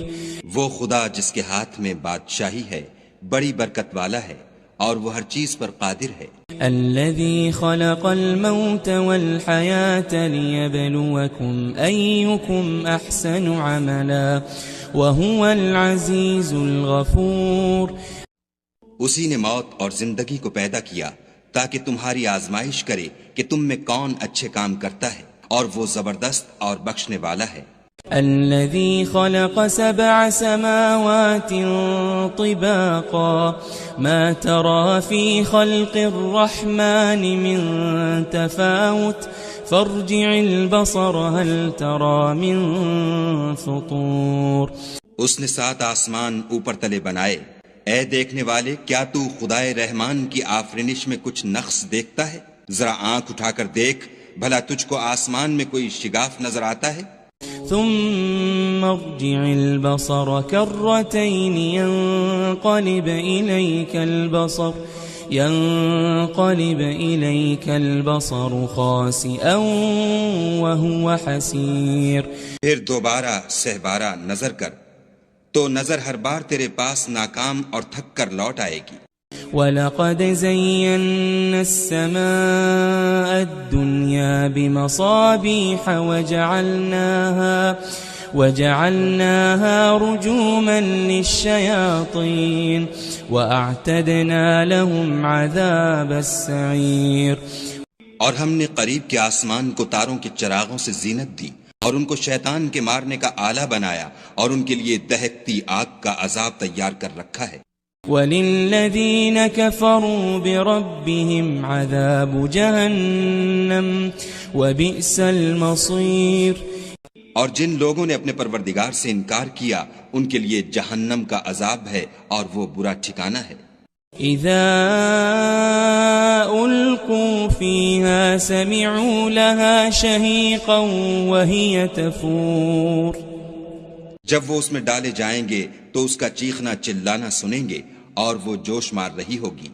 وہ خدا جس کے ہاتھ میں بادشاہی ہے بڑی برکت والا ہے اور وہ ہر چیز پر قادر ہے. الذي خلق الموت والحياة ليبلوكم أيكم أحسن عملا وهو العزيز الغفور. اسی نے موت اور زندگی کو پیدا کیا تاکہ تمہاری آزمائش کرے کہ تم میں کون اچھے کام کرتا ہے، اور وہ زبردست اور بخشنے والا ہے. الذي خلق 7 سماوات طباقا ما ترى في خلق الرحمن من تفاوت فارجع البصر هل ترى من فطور. اس نے 7 آسمان اوپر تلے بنائے. اے دیکھنے والے، کیا تو خدائے رحمان کی آفرینش میں کچھ نقص دیکھتا ہے؟ ذرا آنکھ اٹھا کر دیکھ، بھلا تجھ کو آسمان میں کوئی شگاف نظر آتا ہے؟ ثم ارجع البصر كرتين ينقلب إليك البصر خاسئا وهو حسير. پھر دوبارہ سہبارہ نظر کر تو نظر ہر بار تیرے پاس ناکام اور تھک کر لوٹ آئے گی. وَلَقَدْ زَيَّنَّا السَّمَاءَ الدُّنْيَا بِمَصَابِيحَ وَجَعَلْنَاهَا رُجُومًا لِلشَّيَاطِينِ وَأَعْتَدْنَا لَهُمْ عَذَابَ السَّعِيرِ. اور ہم نے قریب کے آسمان کو تاروں کے چراغوں سے زینت دی اور ان کو شیطان کے مارنے کا آلہ بنایا اور ان کے لیے دہکتی آگ کا عذاب تیار کر رکھا ہے. وَلِلَّذِينَ كَفَرُوا بِرَبِّهِمْ عَذَابُ جَهَنَّمَ وَبِئْسَ الْمَصِيرُ. اور جن لوگوں نے اپنے پروردگار سے انکار کیا ان کے لیے جہنم کا عذاب ہے اور وہ برا ٹھکانہ ہے. اذا القوا فيها سمعوا لها شهيقا وهي تفور. جب وہ اس میں ڈالے جائیں گے تو اس کا چیخنا چلانا سنیں گے اور وہ جوش مار رہی ہوگی.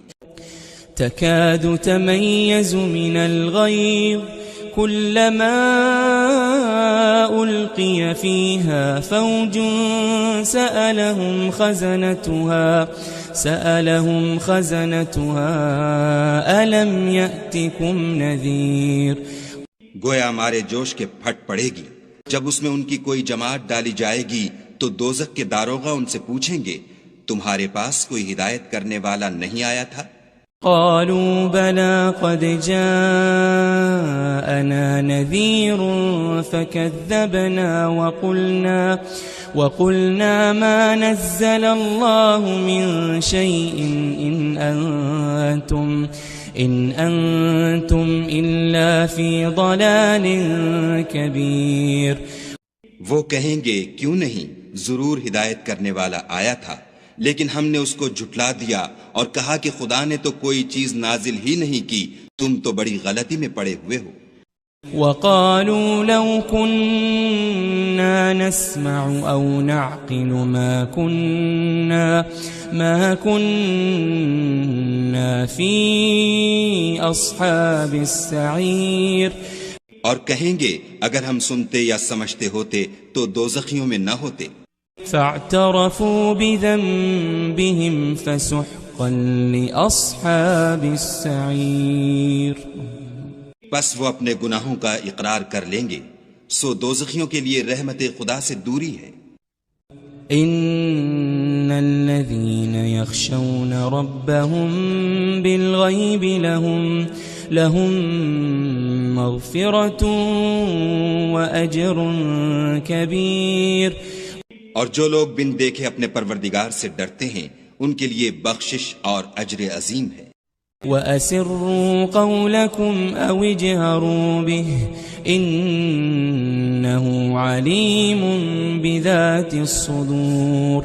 تكاد تميز من الغيظ كلما ألقي فيها فوج سألهم خزنتها ألم يأتكم نذير. گویا مارے جوش کے پھٹ پڑے گی. جب اس میں ان کی کوئی جماعت ڈالی جائے گی تو دوزخ کے داروغہ ان سے پوچھیں گے تمہارے پاس کوئی ہدایت کرنے والا نہیں آیا تھا؟ قالوا بلى قد جاءنا نذير فكذبنا وقلنا ما نزل الله من شيء إن أنتم إلا في ضلال كبير. وہ کہیں گے کیوں نہیں، ضرور ہدایت کرنے والا آیا تھا، لیکن ہم نے اس کو جھٹلا دیا اور کہا کہ خدا نے تو کوئی چیز نازل ہی نہیں کی، تم تو بڑی غلطی میں پڑے ہوئے ہو. وقالوا لو كنا نسمع أو نعقل ما كنا في أصحاب السعير. اور کہیں گے اگر ہم سنتے یا سمجھتے ہوتے تو دوزخیوں میں نہ ہوتے. فاعترفوا بذنبهم فسحقا لأصحاب السعير. بس وہ اپنے گناہوں کا اقرار کر لیں گے، سو دوزخیوں کے لیے رحمت خدا سے دوری ہے. ان الذين يخشون ربهم بالغيب لهم مغفرة وأجر كبير. اور جو لوگ بن دیکھے اپنے پروردگار سے ڈرتے ہیں ان کے لیے بخشش اور اجر عظیم ہے. وَأَسِرُّوا قَوْلَكُمْ أَوْ اجْهَرُوا بِهِ إِنَّهُ عَلِيمٌ بِذَاتِ الصُّدُورِ.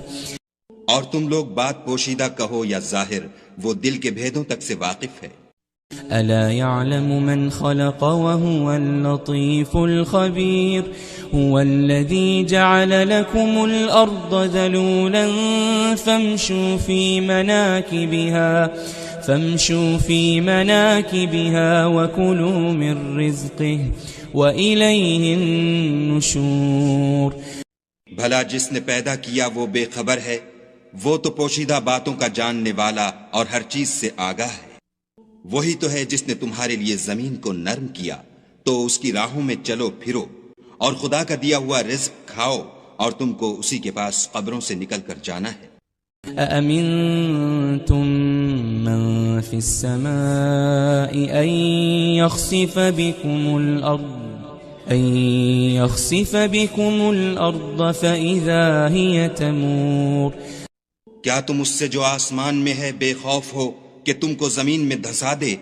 اور تم لوگ بات پوشیدہ کہو یا ظاہر، وہ دل کے بھیدوں تک سے واقف ہے. أَلَا يَعْلَمُ مَنْ خَلَقَ وَهُوَ اللَّطِيفُ الْخَبِيرُ. هو الذي جعل لكم الأرض ذلولا فامشوا في مناكبها وكلوا من رزقه وإليه النشور. بھلا جس نے پیدا کیا وہ بے خبر ہے، وہ تو پوشیدہ باتوں کا جاننے والا اور ہر چیز سے آگاہ ہے. وہی تو ہے جس نے تمہارے لیے زمین کو نرم کیا تو اس کی راہوں میں چلو پھرو، اور خدا کا دیا ہوا رزق کھاؤ، اور تم کو اسی کے پاس قبروں سے نکل کر جانا ہے. أَأَمِنْتُمْ مَنْ فِي السَّمَاءِ أَنْ يَخْسِفَ بِكُمُ الْأَرْضَ فَإِذَا هِيَ تَمُورُ. کیا تم اس سے جو آسمان میں ہے بے خوف ہو کہ تم کو زمین میں دھسا دے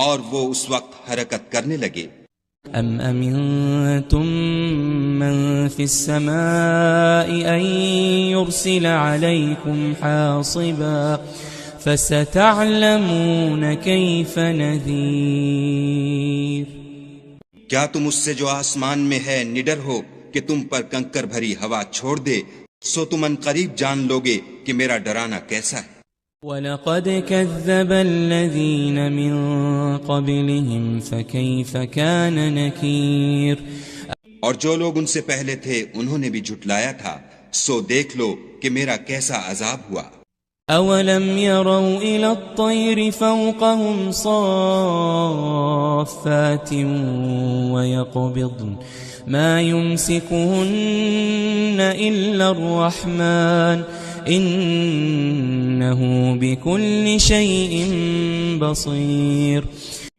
اور وہ اس وقت حرکت کرنے لگے؟ أَمْ أَمِنْتُمْ مَنْ فِي السَّمَاءِ أَنْ يُرْسِلَ عَلَيْكُمْ حَاصِبًا فَسَتَعْلَمُونَ كَيْفَ نَذِيرٌ. کیا تم اس سے جو آسمان میں ہے نڈر ہو کہ تم پر کنکر بھری ہوا چھوڑ دے، سو تم ان قریب جان لوگے کہ میرا ڈرانا کیسا ہے. وَلَقَدْ كَذَّبَ الَّذِينَ مِن قَبْلِهِمْ فَكَيْفَ كَانَ نَكِيرٌ. اور جو لوگ ان سے پہلے تھے انہوں نے بھی جھٹلایا تھا، سو دیکھ لو کہ میرا کیسا عذاب ہوا. أَوَلَمْ يَرَوْا إِلَى الطَّيْرِ فَوْقَهُمْ صَافَّاتٍ وَيَقْبِضْنَ مَا يُمْسِكُهُنَّ إِلَّا الرَّحْمَنُ إِنَّهُ بِكُلِّ شَيْءٍ بَصِيرٌ.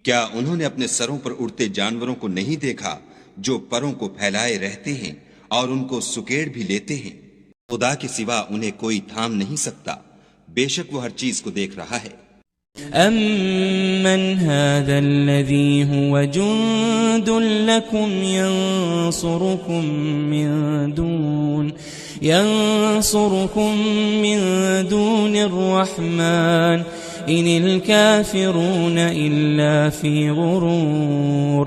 کیا انہوں نے اپنے سروں پر اڑتے جانوروں کو نہیں دیکھا جو پروں کو پھیلائے رہتے ہیں اور ان کو سکیڑ بھی لیتے ہیں؟ خدا کے سوا انہیں کوئی تھام نہیں سکتا، بے شک وہ ہر چیز کو دیکھ رہا ہے. أَمَّنْ هَذَا الَّذِي هُوَ جُنْدٌ لَكُمْ يَنْصُرُكُمْ مِنْ دُونِ الرَّحْمَنِ إِنِ الْكَافِرُونَ إِلَّا فِي غُرُورٍ.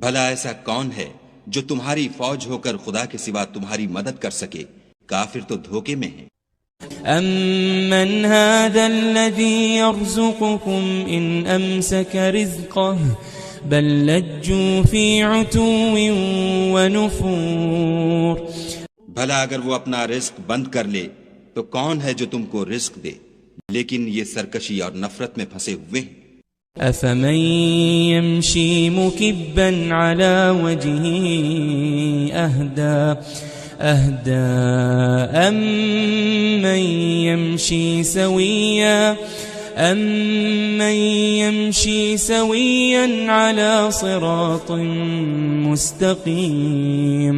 بھلا ایسا کون ہے جو تمہاری فوج ہو کر خدا کے سوا تمہاری مدد کر سکے؟ کافر تو دھوکے میں ہیں. أَمَّنْ هَذَا الَّذِي يَرْزُقُكُمْ إِنْ أَمْسَكَ رِزْقَهُ بَلْ لَجُّوا فِي عُتُوٍّ وَنُفُورٍ. بھلا اگر وہ اپنا رزق بند کر لے تو کون ہے جو تم کو رزق دے، لیکن یہ سرکشی اور نفرت میں پھنسے ہوئے ہیں. أَفَمَنْ يَمْشِي مُكِبًّا عَلَى وَجْهِهِ أَهْدَى أَمَّنْ يَمْشِي سَوِيًّا عَلَى صِرَاطٍ مُسْتَقِيمٍ.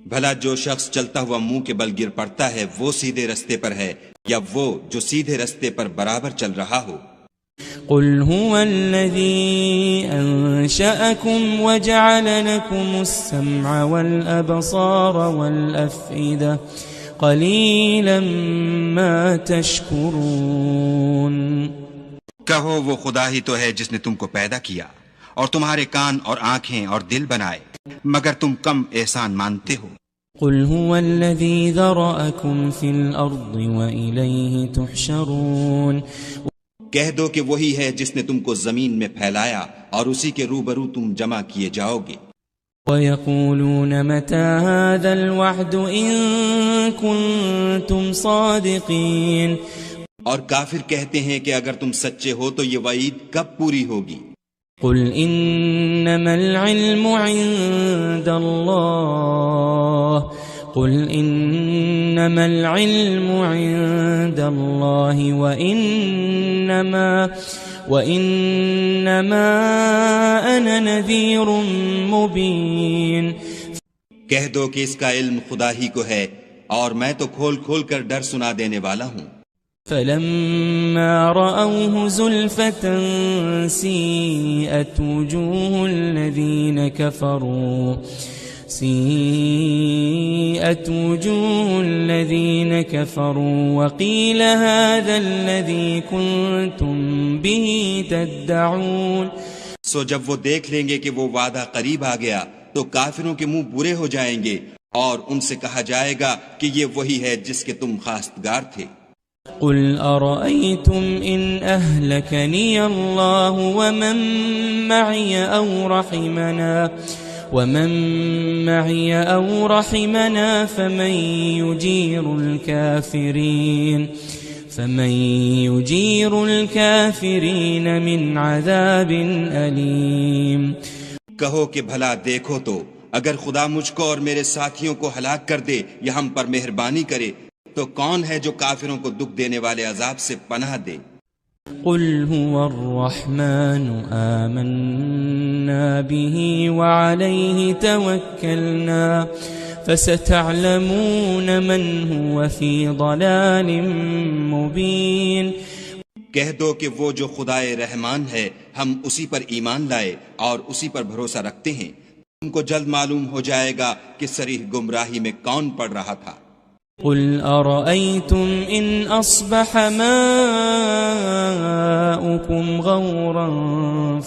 بھلا جو شخص چلتا ہوا منہ کے بل گر پڑتا ہے وہ سیدھے رستے پر ہے، یا وہ جو سیدھے رستے پر برابر چل رہا ہو؟ قل هو الذي أنشأكم وجعل لكم السمع والأبصار والأفئدة قليلا ما تشكرون. کہو وہ خدا ہی تو ہے جس نے تم کو پیدا کیا اور تمہارے کان اور آنکھیں اور دل بنائے، مگر تم کم احسان مانتے ہو. قل هو الذي ذرأكم في الأرض وإليه تحشرون. کہہ دو کہ وہی ہے جس نے تم کو زمین میں پھیلایا اور اسی کے روبرو تم جمع کیے جاؤ گے. وَيَقُولُونَ مَتَى هَذَا الْوَعْدُ إِن كُنتُمْ صَادِقِينَ. اور کافر کہتے ہیں کہ اگر تم سچے ہو تو یہ وعید کب پوری ہوگی؟ قُلْ إِنَّمَا الْعِلْمُ عِندَ اللَّهِ قل إنما العلم عند الله وإنما أنا نذير مبين. کہہ دو کہ اس کا علم خدا ہی کو ہے اور میں تو کھول کھول کر ڈر سنا دینے والا ہوں. فلما رأوه زلفة سيئت وجوه الذين كفروا وقيل هذا الذي كنتم به تدعون. سو جب وہ دیکھ لیں گے کہ وہ وعدہ قریب آ گیا تو کافروں کے منہ برے ہو جائیں گے اور ان سے کہا جائے گا کہ یہ وہی ہے جس کے تم خواستگار تھے۔ قل أرأيتم إن أهلكني الله ومن معي أو رحمنا فمن يجير الكافرين من عذاب أليم۔ کہو کہ بھلا دیکھو تو اگر خدا مجھ کو اور میرے ساتھیوں کو ہلاک کر دے یا ہم پر مہربانی کرے تو کون ہے جو کافروں کو دکھ دینے والے عذاب سے پناہ دے؟ قل هو الرحمن آمنا به وعليه توكلنا فستعلمون من هو في ضلال مبين۔ کہہ دو کہ وہ جو خدائے رحمان ہے ہم اسی پر ایمان لائے اور اسی پر بھروسہ رکھتے ہیں، تم کو جلد معلوم ہو جائے گا کہ صریح گمراہی میں کون پڑ رہا تھا۔ قل أرأيتم إن أصبح ماؤكم غورا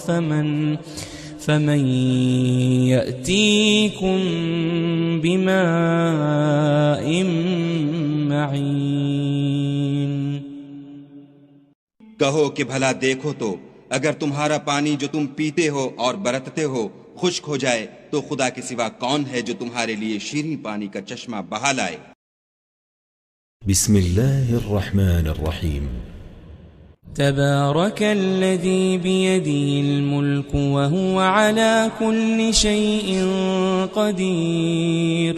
فمن يأتيكم بماء معين۔ کہو کہ بھلا دیکھو تو اگر تمہارا پانی جو تم پیتے ہو اور برتتے ہو خشک ہو جائے تو خدا کے سوا کون ہے جو تمہارے لیے شیریں پانی کا چشمہ بہا لائے؟ بسم الله الرحمن الرحيم تبارك الذي بيده الملك وهو على كل شيء قدير۔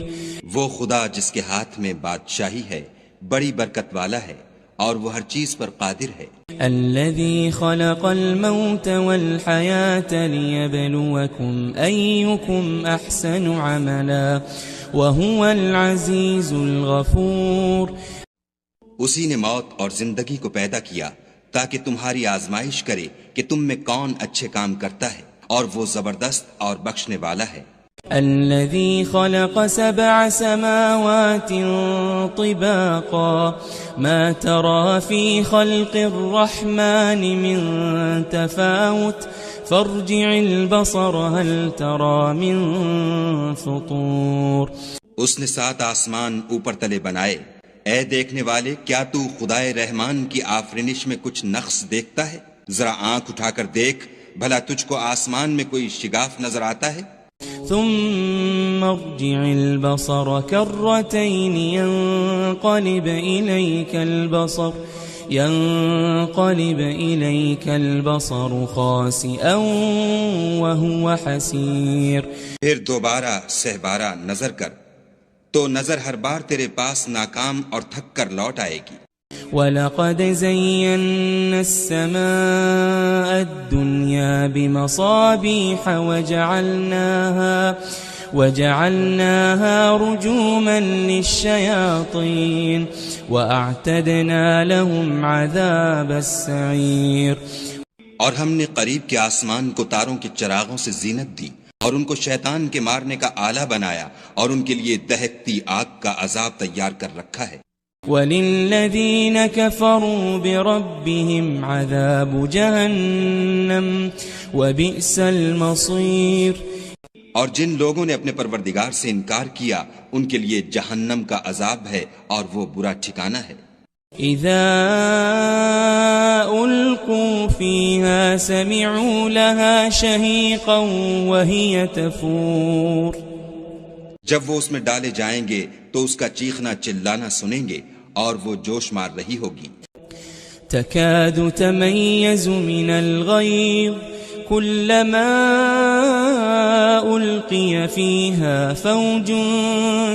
وہ خدا جس کے ہاتھ میں بادشاہی ہے بڑی برکت والا ہے اور وہ ہر چیز پر قادر ہے۔ الذي خلق الموت والحياة ليبلوكم أيكم أحسن عملا وهو العزيز الغفور۔ اسی نے موت اور زندگی کو پیدا کیا تاکہ تمہاری آزمائش کرے کہ تم میں کون اچھے کام کرتا ہے، اور وہ زبردست اور بخشنے والا ہے۔ الذي خلق 7 سماوات طباقا ما ترى في خلق الرحمن من تفاوت فارجع البصر هل ترى من فطور۔ اس نے 7 آسمان اوپر تلے بنائے، اے دیکھنے والے کیا تو خدائے رحمان کی آفرینش میں کچھ نقص دیکھتا ہے؟ ذرا آنکھ اٹھا کر دیکھ، بھلا تجھ کو آسمان میں کوئی شگاف نظر آتا ہے؟ ثم ارجع البصر كرتين ينقلب إليك البصر خاسئا وهو حسير۔ پھر دوبارہ سہبارہ نظر کر تو نظر ہر بار تیرے پاس ناکام اور تھک کر لوٹ آئے گی۔ وَلَقَدْ زَيَّنَّا السَّمَاءَ الدُّنْيَا بِمَصَابِيحَ وَجَعَلْنَاهَا رُجُومًا لِلشَّيَاطِينِ وَأَعْتَدْنَا لَهُمْ عَذَابَ السَّعِيرِ۔ اور ہم نے قریب کے آسمان کو تاروں کے چراغوں سے زینت دی اور ان کو شیطان کے مارنے کا آلہ بنایا اور ان کے لیے دہکتی آگ کا عذاب تیار کر رکھا ہے۔ وَلِلَّذِينَ كَفَرُوا بِرَبِّهِمْ عَذَابُ جَهَنَّمَ وَبِئْسَ الْمَصِيرُ۔ اور جن لوگوں نے اپنے پروردگار سے انکار کیا ان کے لیے جہنم کا عذاب ہے اور وہ برا ٹھکانہ ہے۔ اذا القوا فيها سمعوا لها شهيقا وهي تفور۔ جب وہ اس میں ڈالے جائیں گے تو اس کا چیخنا چلانا سنیں گے اور وہ جوش مار رہی ہوگی۔ تكاد تميز من الغيظ كلما ألقي فيها فوج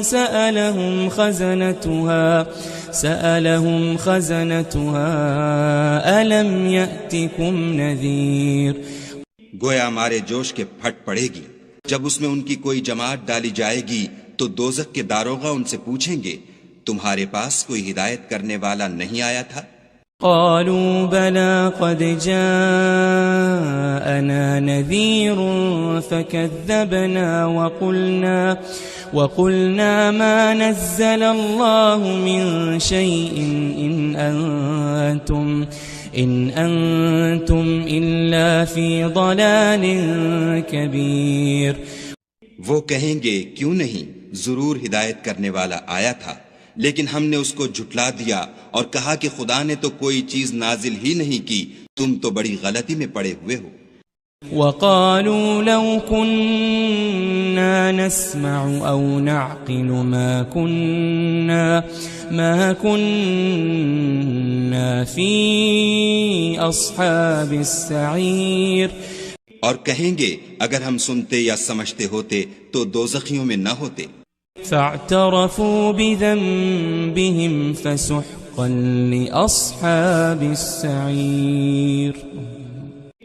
سألهم خزنتها ألم يأتكم نذير۔ گویا ہمارے جوش کے پھٹ پڑے گی جب اس میں ان کی کوئی جماعت ڈالی جائے گی تو دوزخ کے داروغہ ان سے پوچھیں گے تمہارے پاس کوئی ہدایت کرنے والا نہیں آیا تھا؟ قالوا بلى قد جاءنا نذير فكذبنا وقلنا ما نزل الله من شيء إن أنتم إلا في ضلال كبير۔ وہ کہیں گے کیوں نہیں، ضرور ہدایت کرنے والا آیا تھا، لیکن ہم نے اس کو جھٹلا دیا اور کہا کہ خدا نے تو کوئی چیز نازل ہی نہیں کی، تم تو بڑی غلطی میں پڑے ہوئے ہو۔ وقالوا لو كنا نسمع أو نعقل ما كنا في أصحاب السعير، اور کہیں گے اگر ہم سنتے یا سمجھتے ہوتے تو دوزخیوں میں نہ ہوتے۔ فاعترفوا بذنبهم فسحقا لأصحاب السعير۔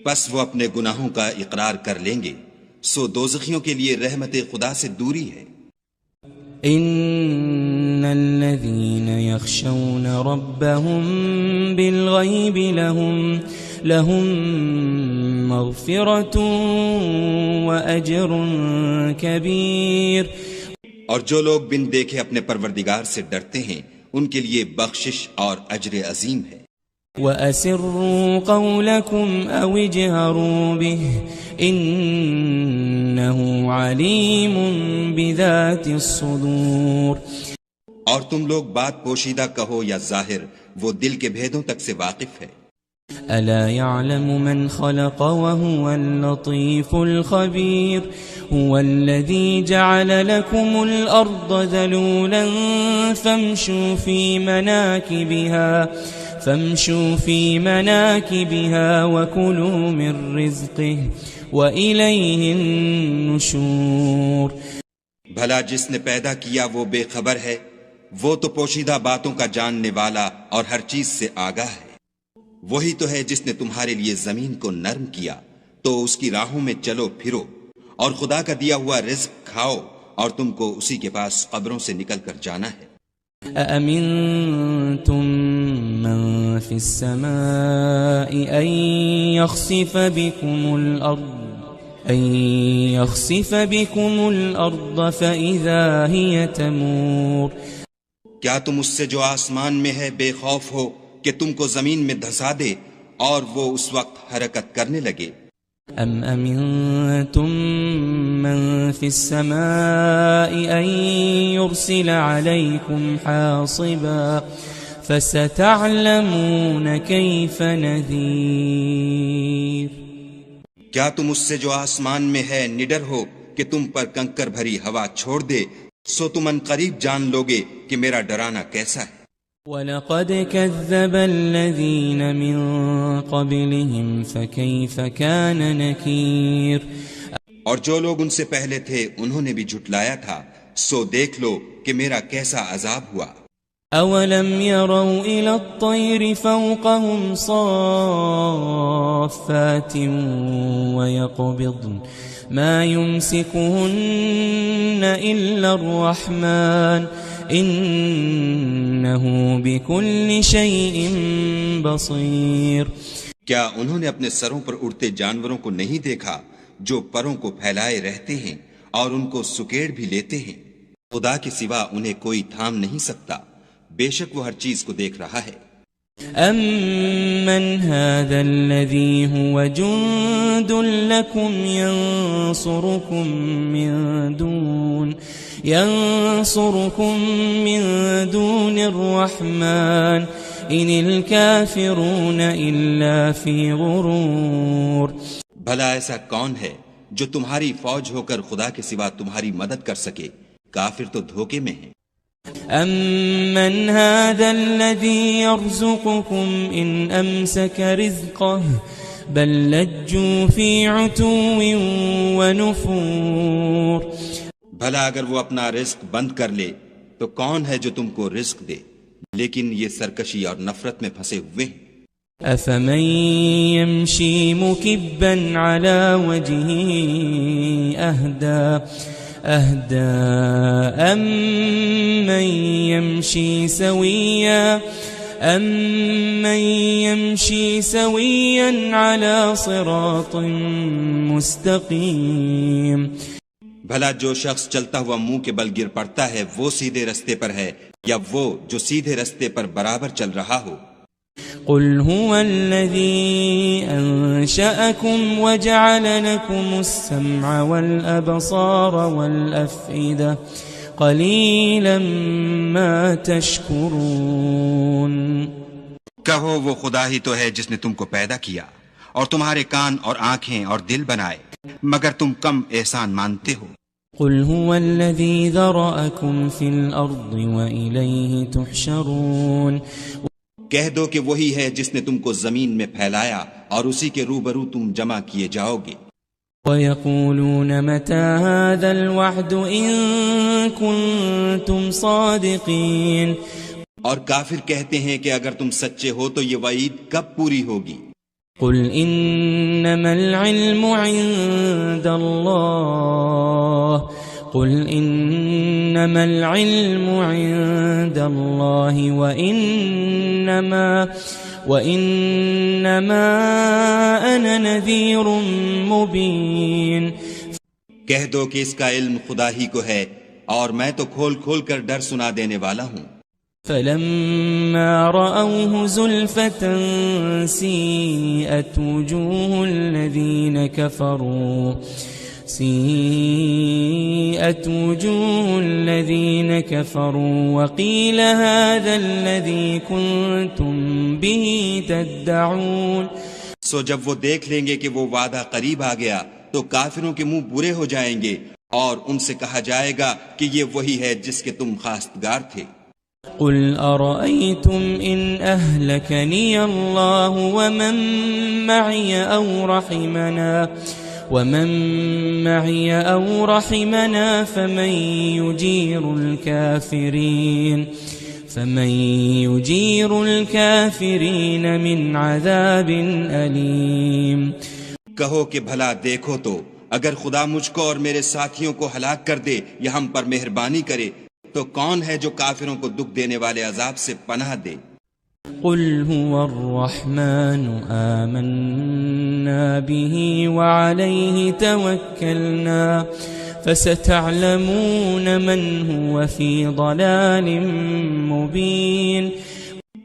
بس وہ اپنے گناہوں کا اقرار کر لیں گے، سو دوزخیوں کے لیے رحمت خدا سے دوری ہے۔ ان الذين يخشون ربهم بالغيب لهم مغفرة واجر كبير۔ اور جو لوگ بن دیکھے اپنے پروردگار سے ڈرتے ہیں ان کے لیے بخشش اور اجر عظیم ہے۔ وَأَسِرُّوا قَوْلَكُمْ أَوْ اجْهَرُوا بِهِ إِنَّهُ عَلِيمٌ بِذَاتِ الصُّدُورِ۔ اور تم لوگ بات پوشیدہ کہو یا ظاہر، وہ دل کے بھیدوں تک سے واقف ہے۔ أَلَا يَعْلَمُ مَنْ خَلَقَ وَهُوَ اللَّطِيفُ الْخَبِيرُ هُوَ الَّذِي جَعَلَ لَكُمُ الْأَرْضَ ذَلُولًا فَامْشُوا فِي مَنَاكِبِهَا وَكُلُوا مِن رِّزْقِهِ وَإِلَيْهِ النُّشُورُ۔ بھلا جس نے پیدا کیا وہ بے خبر ہے، وہ تو پوشیدہ باتوں کا جاننے والا اور ہر چیز سے آگاہ ہے۔ وہی تو ہے جس نے تمہارے لیے زمین کو نرم کیا تو اس کی راہوں میں چلو پھرو، اور خدا کا دیا ہوا رزق کھاؤ، اور تم کو اسی کے پاس قبروں سے نکل کر جانا ہے۔ أَأَمِنْتُمْ مَنْ فِي السَّمَاءِ أَنْ يَخْسِفَ بِكُمُ الْأَرْضَ فَإِذَا هِيَ تَمُورُ۔ کیا تم اس سے جو آسمان میں ہے بے خوف ہو کہ تم کو زمین میں دھسا دے اور وہ اس وقت حرکت کرنے لگے؟ أَمْ أَمِنْتُمْ مَنْ فِي السَّمَاءِ أَنْ يُرْسِلَ عَلَيْكُمْ حَاصِبًا فَسَتَعْلَمُونَ كَيْفَ نَذِيرٌ۔ کیا تم اس سے جو آسمان میں ہے نڈر ہو کہ تم پر کنکر بھری ہوا چھوڑ دے، سو تم ان قریب جان لوگے کہ میرا ڈرانا کیسا ہے۔ وَلَقَدْ كَذَّبَ الَّذِينَ مِن قَبْلِهِمْ فَكَيْفَ كَانَ نَكِيرٌ۔ اور جو لوگ ان سے پہلے تھے انہوں نے بھی جھٹلایا تھا، سو دیکھ لو کہ میرا کیسا عذاب ہوا۔ أَوَلَمْ يَرَوْا إِلَى الطَّيْرِ فَوْقَهُمْ صَافَّاتٍ وَيَقْبِضْنَ مَا يُمْسِكُهُنَّ إِلَّا الرَّحْمَنُ إِنَّهُ بِكُلِّ شَيْءٍ بَصِيرٌ۔ کیا انہوں نے اپنے سروں پر اڑتے جانوروں کو نہیں دیکھا جو پروں کو پھیلائے رہتے ہیں اور ان کو سکیڑ بھی لیتے ہیں؟ خدا کے سوا انہیں کوئی تھام نہیں سکتا، بے شک وہ ہر چیز کو دیکھ رہا ہے۔ أَمَّنْ هَذَا الَّذِي هُوَ جُنْدٌ لَكُمْ يَنْصُرُكُمْ مِنْ دُونِ الرَّحْمَنِ إِنِ الْكَافِرُونَ إِلَّا فِي غُرُورٍ۔ بھلا ایسا کون ہے جو تمہاری فوج ہو کر خدا کے سوا تمہاری مدد کر سکے؟ کافر تو دھوکے میں ہیں۔ أَمَّنْ هَذَا الَّذِي يَرْزُقُكُمْ إِنْ أَمْسَكَ رِزْقَهُ بَلْ لَجُّوا فِي عُتُوٍّ وَنُفُورٍ۔ بھلا اگر وہ اپنا رزق بند کر لے تو کون ہے جو تم کو رزق دے، لیکن یہ سرکشی اور نفرت میں پھنسے ہوئے ہیں۔ أَفَمَنْ يَمْشِي مُكِبًّا عَلَى وَجْهِهِ أَهْدَى أَمَّنْ يَمْشِي سَوِيًّا عَلَى صِرَاطٍ مُسْتَقِيمٍ۔ بھلا جو شخص چلتا ہوا منہ کے بل گر پڑتا ہے وہ سیدھے رستے پر ہے، یا وہ جو سیدھے رستے پر برابر چل رہا ہو؟ قل هو الذي أنشأكم وجعل لكم السمع والأبصار والأفئدة قليلا ما تشكرون. کہو وہ خدا ہی تو ہے جس نے تم کو پیدا کیا اور تمہارے کان اور آنکھیں اور دل بنائے، مگر تم کم احسان مانتے ہو. قل هو الذي ذرأكم في الأرض وإليه تحشرون. کہہ دو کہ وہی ہے جس نے تم کو زمین میں پھیلایا اور اسی کے روبرو تم جمع کیے جاؤ گے. وَيَقُولُونَ مَتَى هَذَا الْوَعْدُ إِن كُنتُمْ صَادِقِينَ. اور کافر کہتے ہیں کہ اگر تم سچے ہو تو یہ وعید کب پوری ہوگی؟ قل إنما العلم عند الله قل إنما العلم عند الله وإنما أنا نذير مبين. کہہ دو کہ اس کا علم خدا ہی کو ہے اور میں تو کھول کھول کر ڈر سنا دینے والا ہوں. فلما رأوه زلفة سيئت وجوه الذين كفروا وقيل هذا الذي كنتم به تدعون. سو جب وہ دیکھ لیں گے کہ وہ وعدہ قریب آ گیا تو کافروں کے منہ برے ہو جائیں گے اور ان سے کہا جائے گا کہ یہ وہی ہے جس کے تم خواستگار تھے. قل أرأيتم إن أهلكني الله ومن معي أو رحمنا فمن يجير الكافرين من عذاب أليم. کہو کہ بھلا دیکھو تو اگر خدا مجھ کو اور میرے ساتھیوں کو ہلاک کر دے یا ہم پر مہربانی کرے تو کون ہے جو کافروں کو دکھ دینے والے عذاب سے پناہ دے؟ قل هو الرحمن آمنا به وعليه توكلنا فستعلمون من هو في ضلال مبين.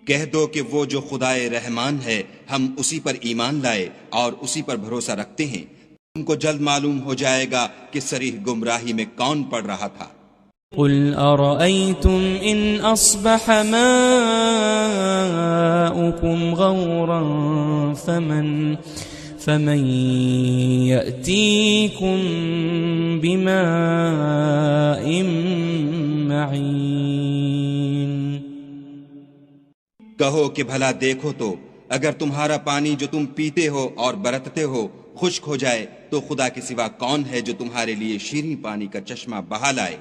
کہہ دو کہ وہ جو خدائے رحمان ہے ہم اسی پر ایمان لائے اور اسی پر بھروسہ رکھتے ہیں، تم کو جلد معلوم ہو جائے گا کہ صریح گمراہی میں کون پڑ رہا تھا. قل أرأيتم إن أصبح ماؤكم غورا فمن يأتيكم بماء معين. کہو کہ بھلا دیکھو تو اگر تمہارا پانی جو تم پیتے ہو اور برتتے ہو خشک ہو جائے تو خدا کے سوا کون ہے جو تمہارے لیے شیریں پانی کا چشمہ بہا لائے.